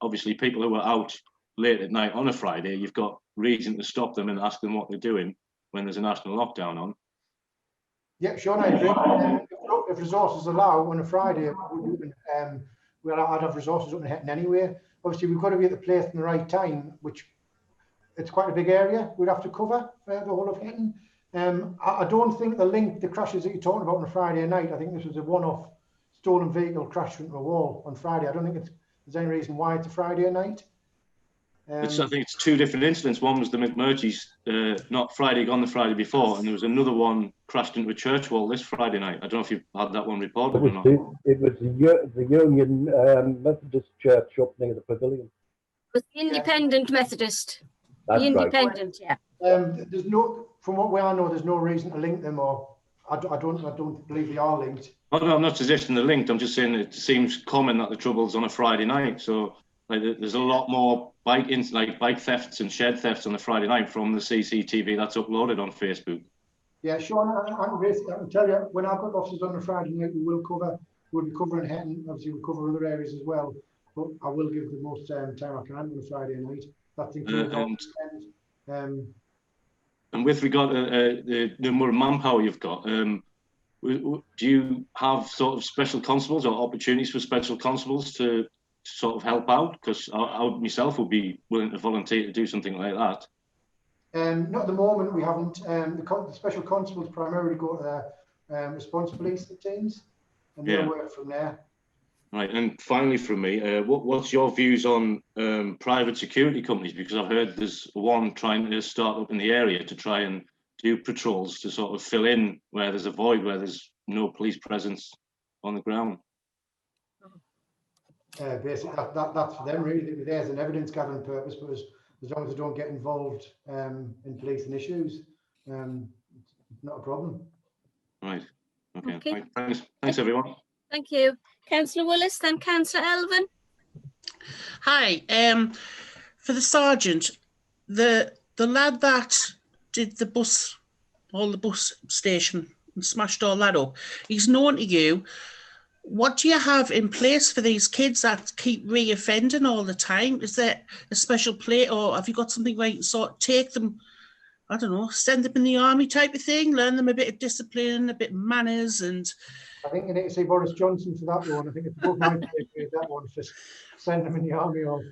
obviously people who are out late at night on a Friday, you've got reason to stop them and ask them what they're doing when there's a national lockdown on. Yeah, Sean, I agree. If resources allow on a Friday, I'd have resources up in Hetton anyway. Obviously, we've got to be at the place in the right time, which it's quite a big area we'd have to cover for the whole of Hetton. I don't think the crashes that you're talking about on a Friday night, I think this was a one-off stolen vehicle crashed into a wall on Friday. I don't think there's any reason why it's a Friday night. I think it's two different incidents. One was the McMurtry's, not Friday gone, the Friday before, and there was another one crashed into a church wall this Friday night. I don't know if you've had that one reported or not. It was the Union Methodist Church up near the pavilion. It was the Independent Methodist. That's the Independent, right. Yeah. There's no, from what I know, there's no reason to link them, or I don't believe they are linked. Oh, no, I'm not suggesting they're linked. I'm just saying it seems common that the trouble's on a Friday night. So like, there's a lot more bike thefts and shed thefts on a Friday night from the CCTV that's uploaded on Facebook. Yeah, Sean, I can tell you, when I've got officers on a Friday night, we'll be covering Hetton. Obviously, we'll cover other areas as well. But I will give the most time I can on a Friday night. That's including and with regard to the number of manpower you've got, do you have sort of special constables or opportunities for special constables to sort of help out? Because I myself would be willing to volunteer to do something like that. Not at the moment, we haven't. The special constables primarily go to their response police teams, and they'll work from there. Right, and finally from me, what's your views on private security companies? Because I've heard there's one trying to start up in the area to try and do patrols to sort of fill in where there's a void, where there's no police presence on the ground. Basically, that's for them really. There's an evidence gathering purpose, but as long as they don't get involved in policing issues, it's not a problem. Right. Okay. Thanks everyone. Thank you. Councillor Willis, then Councillor Elvin. Hi. For the sergeant, the lad that did the bus station and smashed all that up, he's known to you. What do you have in place for these kids that keep re-offending all the time? Is there a special play, or have you got something where you can sort of take them, I don't know, send them in the army type of thing, learn them a bit of discipline, a bit of manners? And I think you need to see Boris Johnson for that one. I think it's above my pay grade, that one, just send them in the army. Or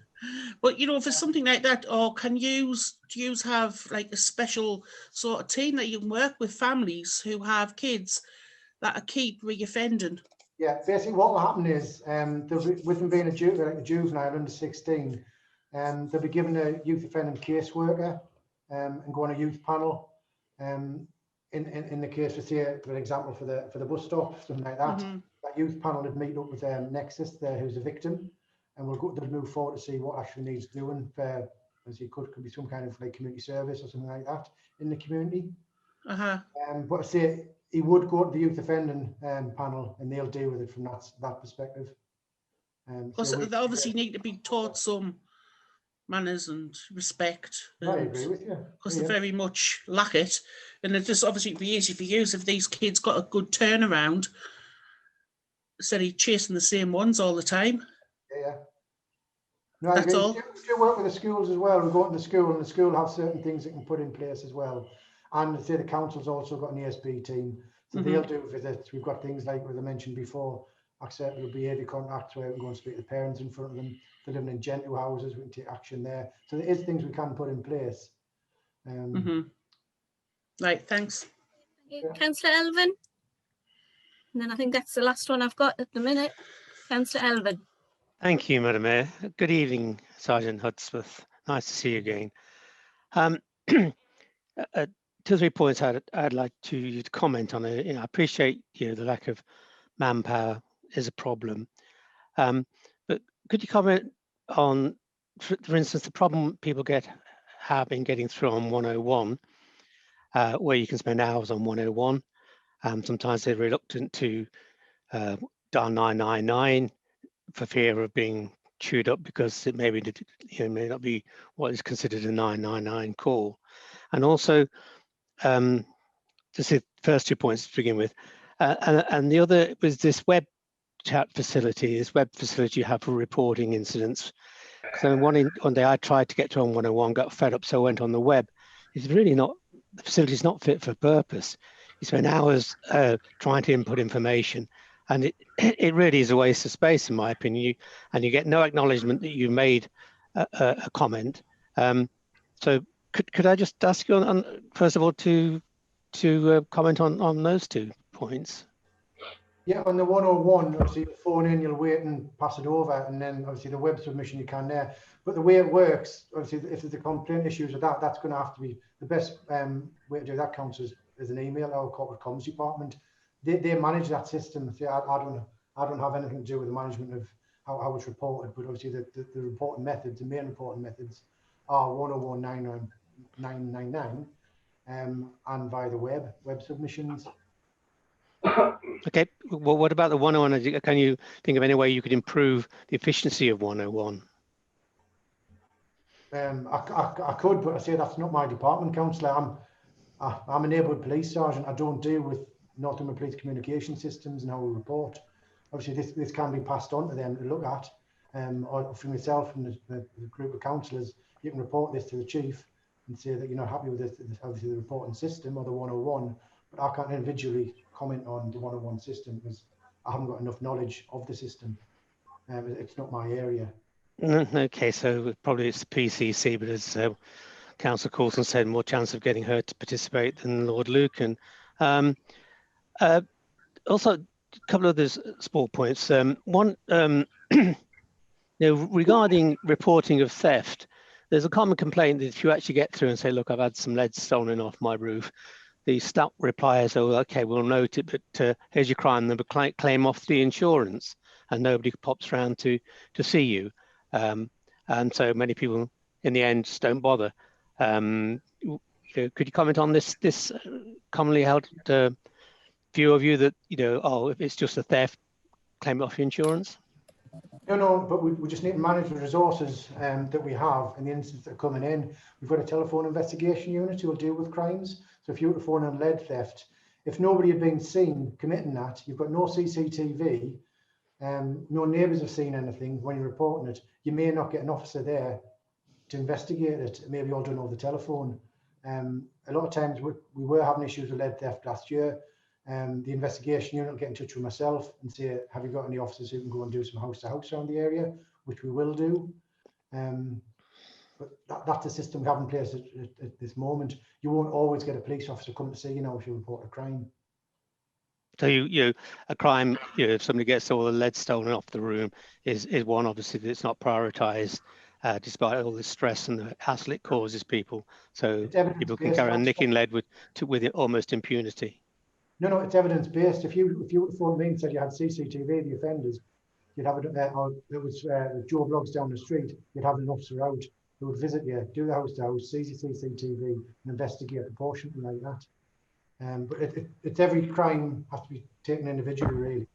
but you know, for something like that, or do you have like a special sort of team that you can work with families who have kids that keep re-offending? Yeah, basically what will happen is, with them being a juvenile under 16, they'll be given a youth offending caseworker and go on a youth panel. In the case, for example, for the bus stop, something like that, that youth panel would meet up with Nexus there, who's a victim, and they'll move forward to see what actually needs doing. As it could be some kind of like community service or something like that in the community. But I say he would go to the youth offending panel, and they'll deal with it from that perspective. Because they obviously need to be taught some manners and respect. I agree with you. Because they very much lack it. And it just obviously be easy for you if these kids got a good turnaround instead of chasing the same ones all the time. Yeah. No, that's all. We do work with the schools as well. We go into the school, and the school have certain things that can put in place as well. And I say the council's also got an ESP team, so they'll do visits. We've got things like, as I mentioned before, acceptable behaviour contacts where we can go and speak to the parents in front of them. They're living in gentoo houses, we can take action there. So there is things we can put in place. Right, thanks. Councillor Elvin. And then I think that's the last one I've got at the minute. Councillor Elvin. Thank you, Madam Mayor. Good evening, Sergeant Hudspeth. Nice to see you again. 2 or 3 points I'd like you to comment on. I appreciate the lack of manpower is a problem, but could you comment on, for instance, the problem people have been getting through on 101, where you can spend hours on 101. Sometimes they're reluctant to dial 999 for fear of being chewed up because it may not be what is considered a 999 call. And also, just the first 2 points to begin with, and the other was this web chat facility, you have for reporting incidents. So one day I tried to get to on 101, got fed up, so I went on the web. It's really not, the facility is not fit for purpose. You spend hours trying to input information, and it really is a waste of space, in my opinion. And you get no acknowledgement that you made a comment. So could I just ask you first of all to comment on those 2 points? Yeah, on the 101, obviously you phone in, you'll wait and pass it over, and then obviously the web submission you can there. But the way it works, obviously, if there's a complaint issues with that, that's going to have to be the best way to do that. Counts as an email to our corporate comms department. They manage that system. So I don't have anything to do with the management of how it's reported, but obviously the reporting methods, the main reporting methods, are 101.999 and via the web submissions. Okay, well, what about the 101? Can you think of any way you could improve the efficiency of 101? I could, but I say that's not my department, councillor. I'm a neighbourhood police sergeant. I don't deal with Northumberland Police communication systems and how we report. Obviously, this can be passed on to them to look at, or from yourself and the group of councillors. You can report this to the chief and say that you're not happy with this, obviously the reporting system or the 101. But I can't individually comment on the 101 system because I haven't got enough knowledge of the system. It's not my area. Okay, so probably it's the PCC, but as Councillor Coulson said, more chance of getting her to participate than Lord Lucan. Also, a couple of other small points. One, regarding reporting of theft, there's a common complaint that if you actually get through and say, look, I've had some lead stolen off my roof, the staff replies, oh, okay, we'll note it, but here's your crime number, claim off the insurance, and nobody pops around to see you. And so many people in the end just don't bother. Could you comment on this commonly held view of you that, oh, if it's just a theft, claim it off your insurance? No, but we just need to manage the resources that we have in the instances that are coming in. We've got a telephone investigation unit who will deal with crimes. So if you were to phone on lead theft, if nobody had been seen committing that, you've got no CCTV, no neighbours have seen anything when you're reporting it, you may not get an officer there to investigate it. Maybe all done over the telephone. A lot of times we were having issues with lead theft last year. The investigation unit will get in touch with myself and say, have you got any officers who can go and do some house to house around the area, which we will do. But that's the system we have in place at this moment. You won't always get a police officer come to see you now if you report a crime. So a crime, if somebody gets all the lead stolen off the room, is one obviously that's not prioritised, despite all the stress and the hassle it causes people. So people can carry on nicking lead with almost impunity. No, it's evidence based. If you would phone me and said you had CCTV, the offenders, you'd have it. Or there was Joe Bloggs down the street. You'd have an officer out who would visit you, do the house to house, see CCTV, and investigate proportionately like that. But it's every crime has to be taken individually, really.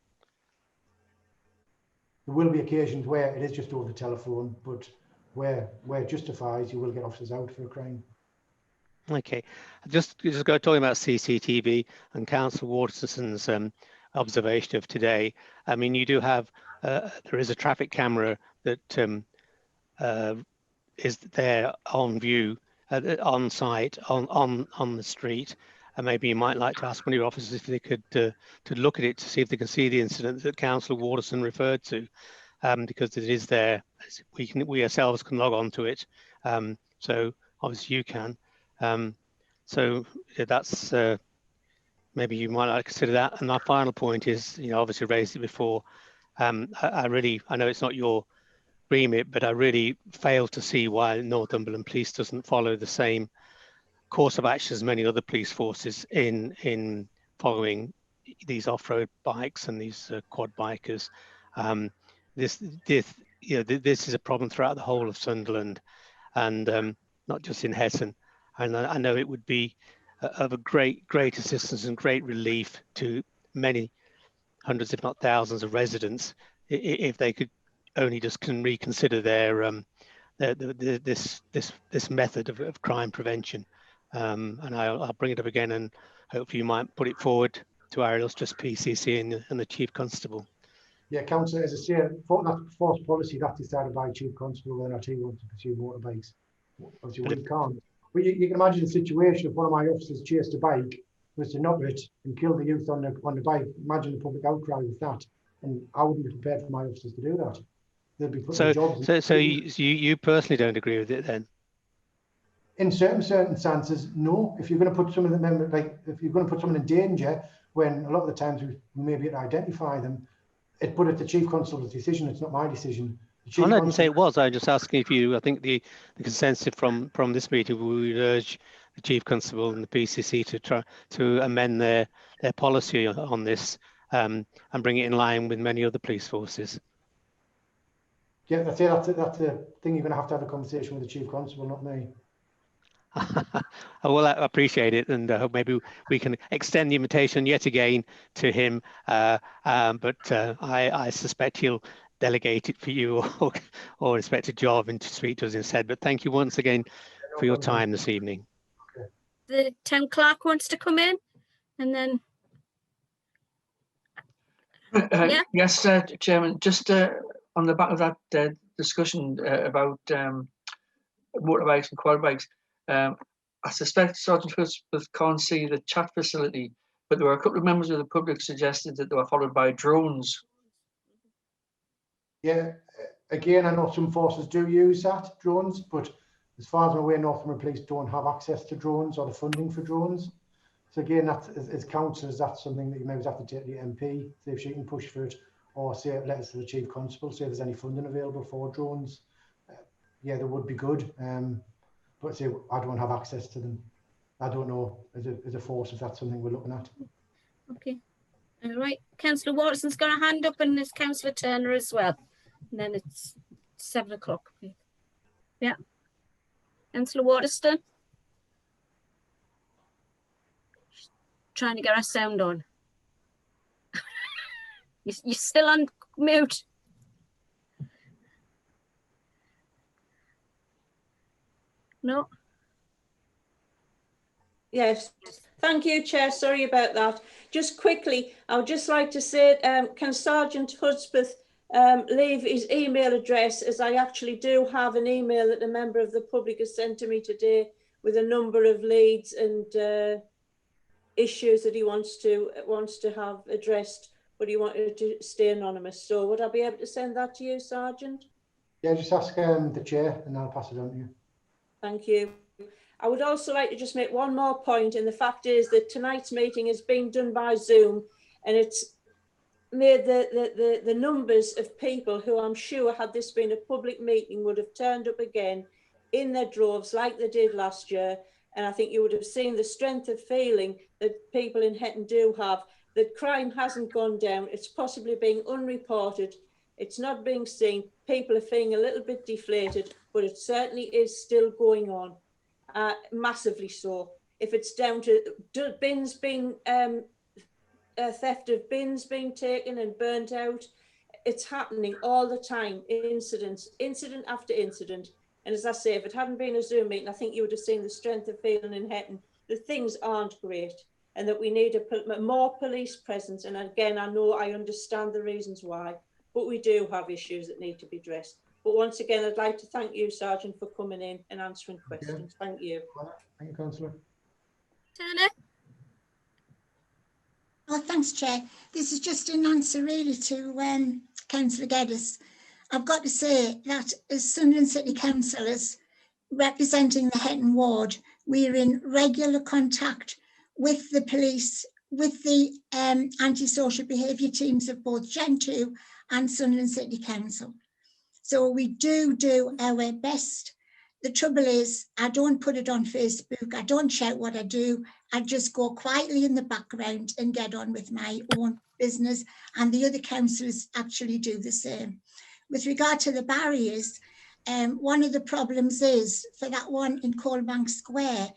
There will be occasions where it is just over the telephone, but where it justifies, you will get officers out for a crime. Okay, just go talking about CCTV and Councillor Waterson's observation of today. I mean, you do have there is a traffic camera that is there on view, on site, on the street, and maybe you might like to ask one of your officers if they could to look at it to see if they can see the incident that Councillor Waterson referred to, because it is there. We ourselves can log on to it, so obviously you can. So yeah, that's maybe you might like to consider that. And my final point is, obviously raised it before. I know it's not your remit, but I really fail to see why Northumberland Police doesn't follow the same course of action as many other police forces in following these off-road bikes and these quad bikers. This is a problem throughout the whole of Sunderland, and not just in Hetton. And I know it would be of a great assistance and great relief to many hundreds, if not thousands, of residents if they could only just reconsider their this method of crime prevention. And I'll bring it up again, and hopefully you might put it forward to our illustrious PCC and the Chief Constable. Yeah, Councillor, as I say, that force policy that's decided by Chief Constable whether or not he wants to pursue motorbikes. Obviously, we can't. But you can imagine a situation if one of my officers chased a bike, was to knock it and kill the youth on the bike. Imagine the public outcry with that, and I wouldn't be prepared for my officers to do that. They'd be putting their jobs. So you personally don't agree with it then? In certain circumstances, no. If you're going to put someone if you're going to put someone in danger, when a lot of the times we may be able to identify them. But it's the Chief Constable's decision. It's not my decision. I didn't say it was. I was just asking if you. I think the consensus from this meeting, we would urge the Chief Constable and the PCC to try to amend their policy on this and bring it in line with many other police forces. Yeah, that's a thing you're going to have a conversation with the Chief Constable, not me. Well, I appreciate it, and maybe we can extend the invitation yet again to him. But I suspect he'll delegate it for you or Inspector Jarvin to speak to us instead. But thank you once again for your time this evening. The town clerk wants to come in, and then yeah. Yes, Chairman. Just on the back of that discussion about motorbikes and quad bikes. I suspect Sergeant Hudspeth can't see the chat facility, but there were a couple of members of the public suggested that they were followed by drones. Yeah, again, I know some forces do use drones, but as far as I'm aware, Northumberland Police don't have access to drones or the funding for drones. So again, that as councillors, that's something that you maybe have to take to the MP, see if she can push for it, or say letters to the Chief Constable, see if there's any funding available for drones. Yeah, that would be good. But say I don't have access to them. I don't know as a force if that's something we're looking at. Okay. All right. Councillor Waterson's got a hand up, and there's Councillor Turner as well. And then it's 7 o'clock. Yeah. Councillor Waterston. Trying to get our sound on. You're still on mute. No. Yes, thank you, Chair. Sorry about that. Just quickly, I would just like to say, can Sergeant Hudspeth leave his email address, as I actually do have an email that a member of the public has sent to me today with a number of leads and issues that he wants to have addressed, but he wanted to stay anonymous. So would I be able to send that to you, Sergeant? Yeah, just ask the chair and I'll pass it on to you. Thank you. I would also like to just make one more point, and the fact is that tonight's meeting is being done by Zoom, and it's made the numbers of people who I'm sure, had this been a public meeting, would have turned up again in their droves like they did last year. And I think you would have seen the strength of feeling that people in Hetton do have, that crime hasn't gone down. It's possibly being unreported. It's not being seen. People are feeling a little bit deflated, but it certainly is still going on, massively so. If it's down to bins being, theft of bins being taken and burnt out, it's happening all the time, incident after incident. And as I say, if it hadn't been a Zoom meeting, I think you would have seen the strength of feeling in Hetton that things aren't great and that we need a more police presence. And again, I understand the reasons why, but we do have issues that need to be addressed. But once again, I'd like to thank you, Sergeant, for coming in and answering questions. Okay. Thank you. Thank you, Councillor. Turner. Oh, thanks, Chair. This is just an answer really to Councillor Geddes. I've got to say that as Sunderland City Councillors representing the Hetton ward, we're in regular contact with the police, with the antisocial behaviour teams of both Gen 2 and Sunderland City Council. So we do our best. The trouble is, I don't put it on Facebook. I don't shout what I do. I just go quietly in the background and get on with my own business. And the other councillors actually do the same. With regard to the barriers, one of the problems is for that one in Coalbank Square,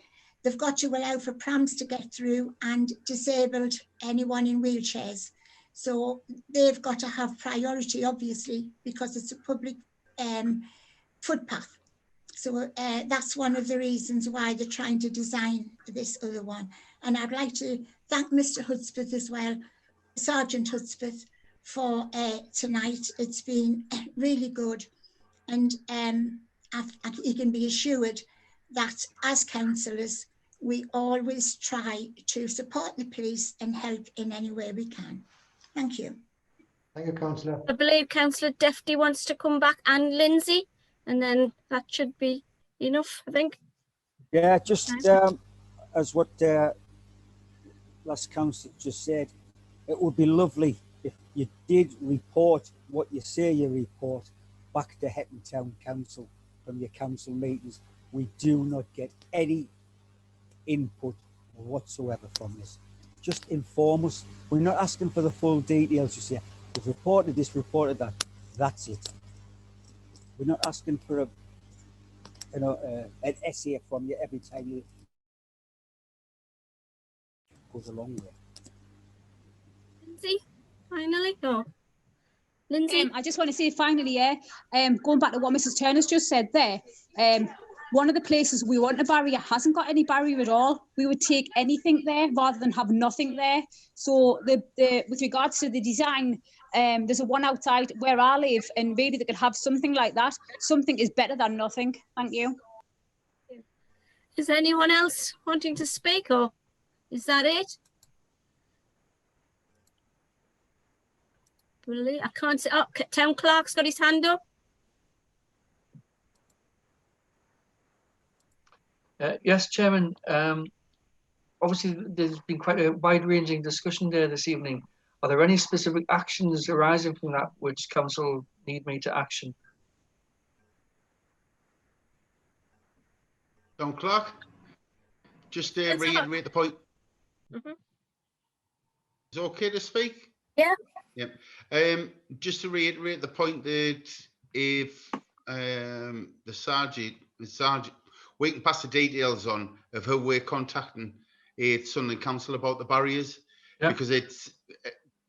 they've got to allow for prams to get through and disabled anyone in wheelchairs. So they've got to have priority, obviously, because it's a public footpath. So that's one of the reasons why they're trying to design this other one. And I'd like to thank Mr. Hudspeth as well, Sergeant Hudspeth, for tonight. It's been really good. And you can be assured that as councillors, we always try to support the police and help in any way we can. Thank you. Thank you, Councillor. I believe Councillor Defty wants to come back, and Lindsay, and then that should be enough, I think. Yeah, just as what last councillor just said, it would be lovely if you did report what you say you report back to Hetton Town Council from your council meetings. We do not get any input whatsoever from this. Just inform us. We're not asking for the full details. You say we've reported this, reported that. That's it. We're not asking for an essay from you every time you goes a long way. Lindsay, finally, no. Lindsay, I just want to say finally, going back to what Mrs. Turner's just said there, one of the places we want a barrier hasn't got any barrier at all. We would take anything there rather than have nothing there. So with regards to the design, there's a one outside where I live, and really they could have something like that. Something is better than nothing. Thank you. is anyone else wanting to speak, or is that it? Really, I can't see. Oh, Town Clerk's got his hand up. Yes, Chairman. Obviously, there's been quite a wide-ranging discussion there this evening. Are there any specific actions arising from that which Council need me to action? Town Clerk, just reiterate the point. Mm-hmm. Is it okay to speak? Yeah. Yeah. Just to reiterate the point that if the sergeant, we can pass the details on of who we're contacting at Sunderland Council about the barriers, because it's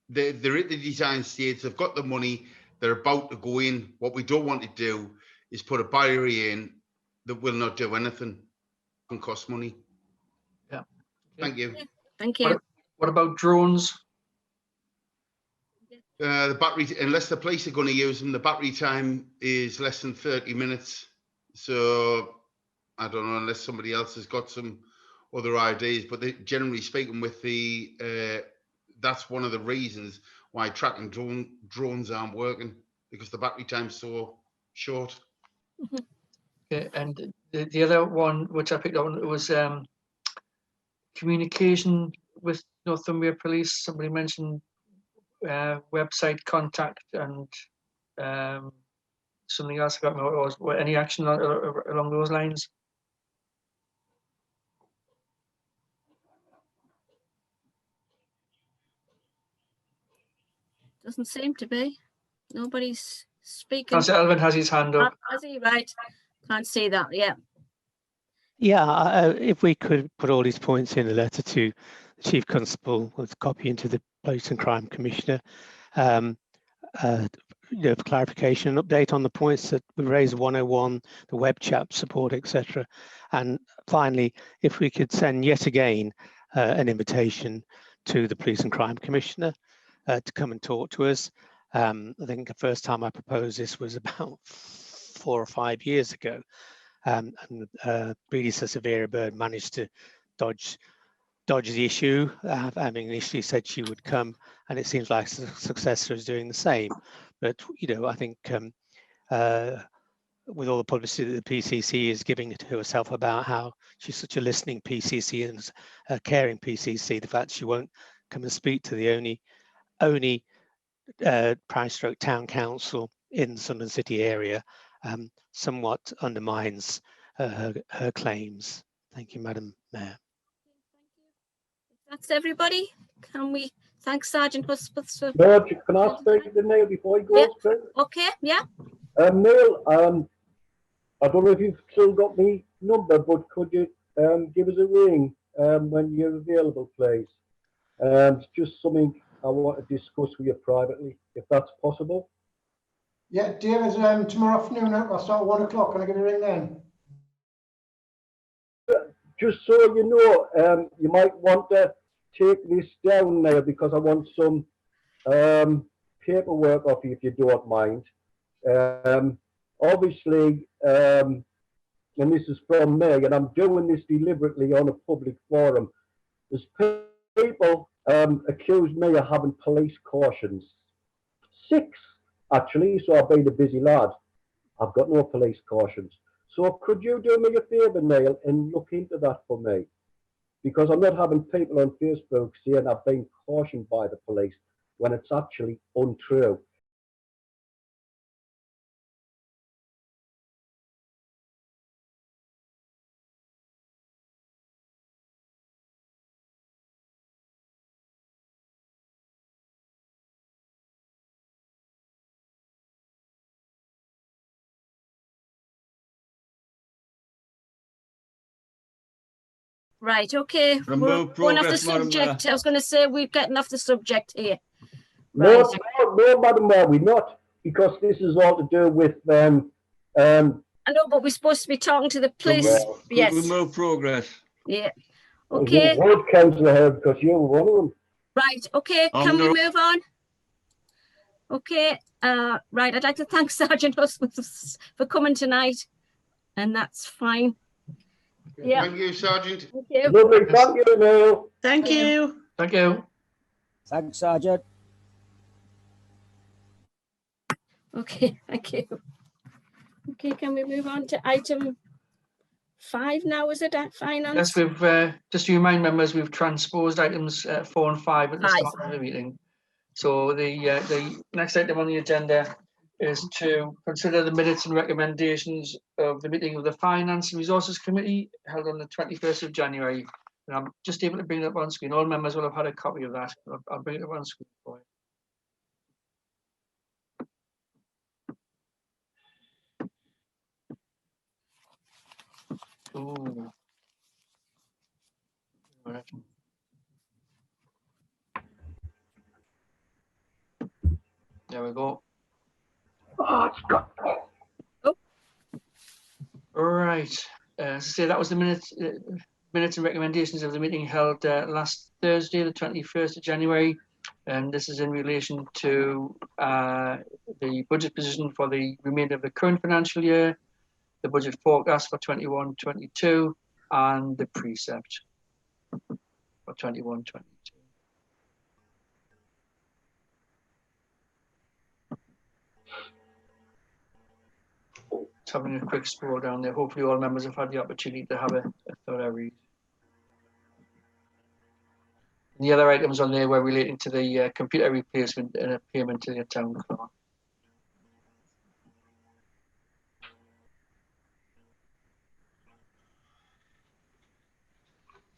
they're at the design stage. They've got the money. They're about to go in. What we don't want to do is put a barrier in that will not do anything and cost money. Yeah. Thank you. Thank you. What about drones? The battery, unless the police are going to use them, the battery time is less than 30 minutes. So I don't know, unless somebody else has got some other ideas, but generally speaking, with the that's one of the reasons why tracking drones aren't working, because the battery time's so short. Okay, and the other one which I picked up on was communication with Northumbria Police. Somebody mentioned website contact and something else. I got what it was. Any action along those lines? Doesn't seem to be. Nobody's speaking. Councillor Elvin has his hand up. Has he? Right. Can't see that. Yeah. Yeah, if we could put all these points in a letter to the Chief Constable with a copy into the Police and Crime Commissioner, for clarification, an update on the points that we raised 101, the web chat support, etc. And finally, if we could send yet again an invitation to the Police and Crime Commissioner to come and talk to us. I think the first time I proposed this was about 4 or 5 years ago. And predecessor Vera Bird managed to dodge the issue, having initially said she would come, and it seems like the successor is doing the same. But I think with all the publicity that the PCC is giving to herself about how she's such a listening PCC and a caring PCC, the fact she won't come and speak to the only parish / town council in the Sunderland City area somewhat undermines her claims. Thank you, Madam Mayor. That's everybody. Can we thank Sergeant Husbeth? No, can I speak to Neil before he goes, please? Okay, yeah. Neil, I don't know if you've still got me number, but could you give us a ring when you're available, please? It's just something I want to discuss with you privately, if that's possible. Yeah, David, tomorrow afternoon, I'll start at 1 o'clock. Can I give you a ring then? Just so you know, you might want to take this down there, because I want some paperwork off you, if you don't mind. Obviously, and this is from me, and I'm doing this deliberately on a public forum. There's people accuse me of having police cautions. 6, actually, so I've been a busy lad. I've got no police cautions. So could you do me a favour, Neil, and look into that for me? because I'm not having people on Facebook saying I've been cautioned by the police when it's actually untrue. Right, okay. We're Remove going off the progress, Madam Mayor. subject. I was going to say we're getting off the subject here. No, Right. no, Madam Mayor, we're not, because this is all to do with I know, but we're supposed to be talking to the police. Yes. Remove progress. Yeah. Okay. Ward councillor here, because you're one of them. Right. Okay. Can we move on? Okay. Right. I'd like to thank Sergeant Husband for coming tonight, and that's fine. Yeah. Thank you, Sergeant. Thank you. Lovely, thank you, Neil. Thank you. Thank you. Thanks, Sergeant. Okay. Thank you. Okay. Can we move on to item 5 now? Is it finance? Yes, we've just to remind members, we've transposed items 4 and 5 at the 5. start of the meeting. So the next item on the agenda is to consider the minutes and recommendations of the meeting of the Finance and Resources Committee held on the 21st of January. And I'm just able to bring it up on screen. All members will have had a copy of that. I'll bring it up on screen for you. Ooh. Right. There we go. Oh, it's got... Right. So that was the minutes and recommendations of the meeting held last Thursday, the 21st of January. And this is in relation to the budget position for the remainder of the current financial year, the budget forecast for 21-22, and the precept for 21-22. Having a quick scroll down there. Hopefully all members have had the opportunity to have a thorough read. And the other items on there were relating to the computer replacement and a payment to the town clerk.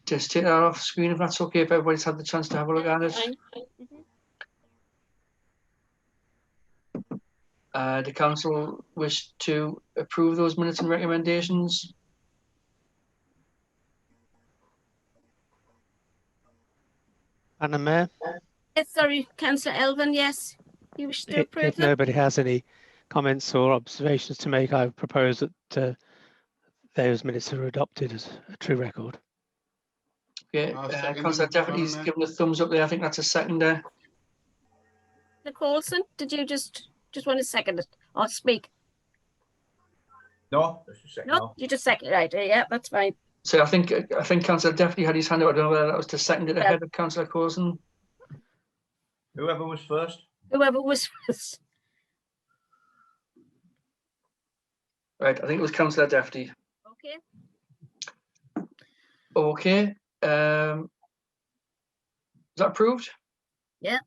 Just take that off screen if that's okay, if everybody's had the chance to have a look at it. The council wish to approve those minutes and recommendations. Madam Mayor, Yes, sorry, Councillor Elvin, yes. You wish to approve if them? nobody has any comments or observations to make, I propose that those minutes are adopted as a true record. Okay, Councillor Deputy's given a thumbs up there. I think that's a seconder. Nicholson, did you just want to second it or speak? No, just a second. No, you just second, right? Yeah, that's fine. So I think Councillor Deputy had his hand up. I don't know whether that was to second it ahead of Councillor Coulson. Whoever was first. Whoever was first. Right, I think it was Councillor Deputy. Okay. Okay. Is that approved? Yeah.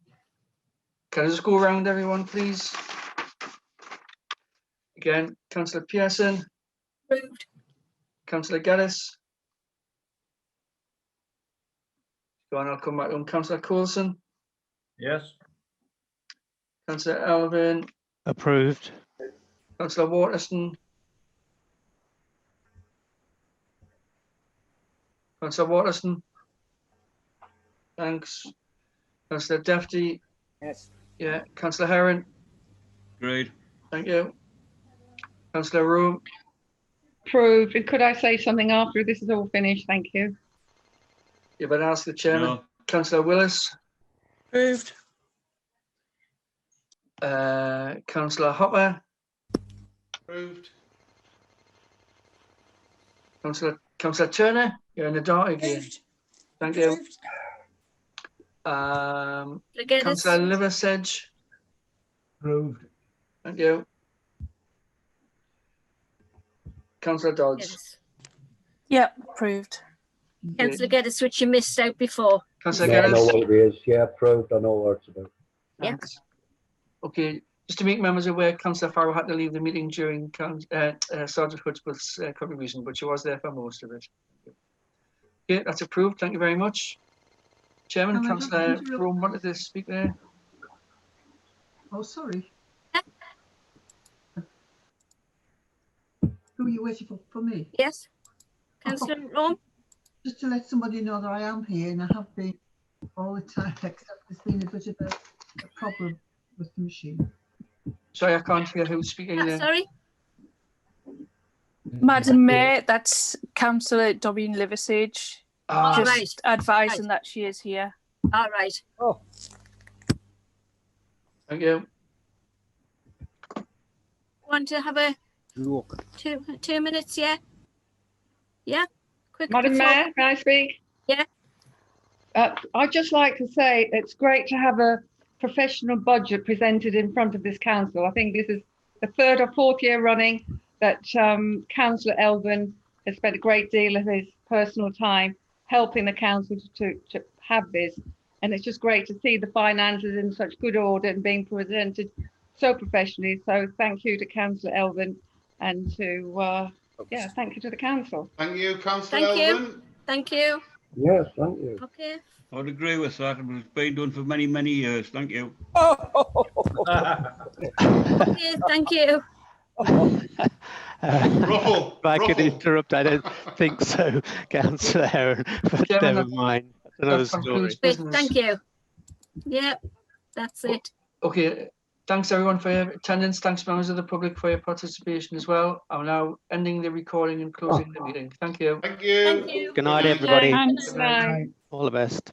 Can I just go around everyone, please? Again, Councillor Pearson. Approved. Councillor Geddes. Go on, I'll come back on. Councillor Coulson. Yes. Councillor Elvin. Approved. Councillor Waterston. Councillor Waterston. Thanks. Councillor Deputy. Yes. Yeah. Councillor Heron. Agreed. Thank you. Councillor Room. Approved. Could I say something after this is all finished? Thank you. You better ask the chairman. No. Councillor Willis. Approved. Councillor Hopper. Approved. Councillor Turner. You're in the dark again. Approved. Thank you. Approved. Councillor Liversedge. Approved. Thank you. Councillor Dodds. Yes. Yep, approved. Councillor Geddes, which you missed out before. Councillor No, I know Geddes. what it is. Yeah, approved. I know what it's about. Thanks. Okay, just to make members aware, Councillor Farrow had to leave the meeting during Sergeant Hudspeth's contribution, but she was there for most of it. Okay, that's approved. Thank you very much. Chairman, Can I just Councillor interrupt? Frome wanted to speak there. Oh, sorry. Who are you waiting for me? Yes. Councillor Rome? Just to let somebody know that I am here and I have been all the time, except there's been a bit of a problem with the machine. Sorry, I can't hear who's speaking there. Sorry. Madam Mayor, that's Councillor Doreen Liversidge. Ah, Just advising that she is here. All right. Oh, thank you. Want to have a look. 2 minutes? Yeah. Yeah. Quick. Madam before- Mayor, can I speak? Yeah. I'd just like to say it's great to have a professional budget presented in front of this council. I think this is the 3rd or 4th year running that Councillor Elvin has spent a great deal of his personal time helping the council to have this. And it's just great to see the finances in such good order and being presented so professionally. So thank you to Councillor Elvin and to, thank you to the council. Thank you, Councillor Thank you. Elvin. Thank you. Yes, thank you. Okay. I would agree with that. It's been done for many, many years. Thank you. Okay, thank you. Ruffle, If I could ruffle. interrupt, I don't think so, Councillor Heron, but Chairman, never mind. That's another that story. concludes Great, business. thank you. Yeah, that's it. Okay, thanks everyone for your attendance. Thanks members of the public for your participation as well. I'm now ending the recording and closing the meeting. Thank you. Thank you. Thank you. Good night, everybody. Good night. All the best.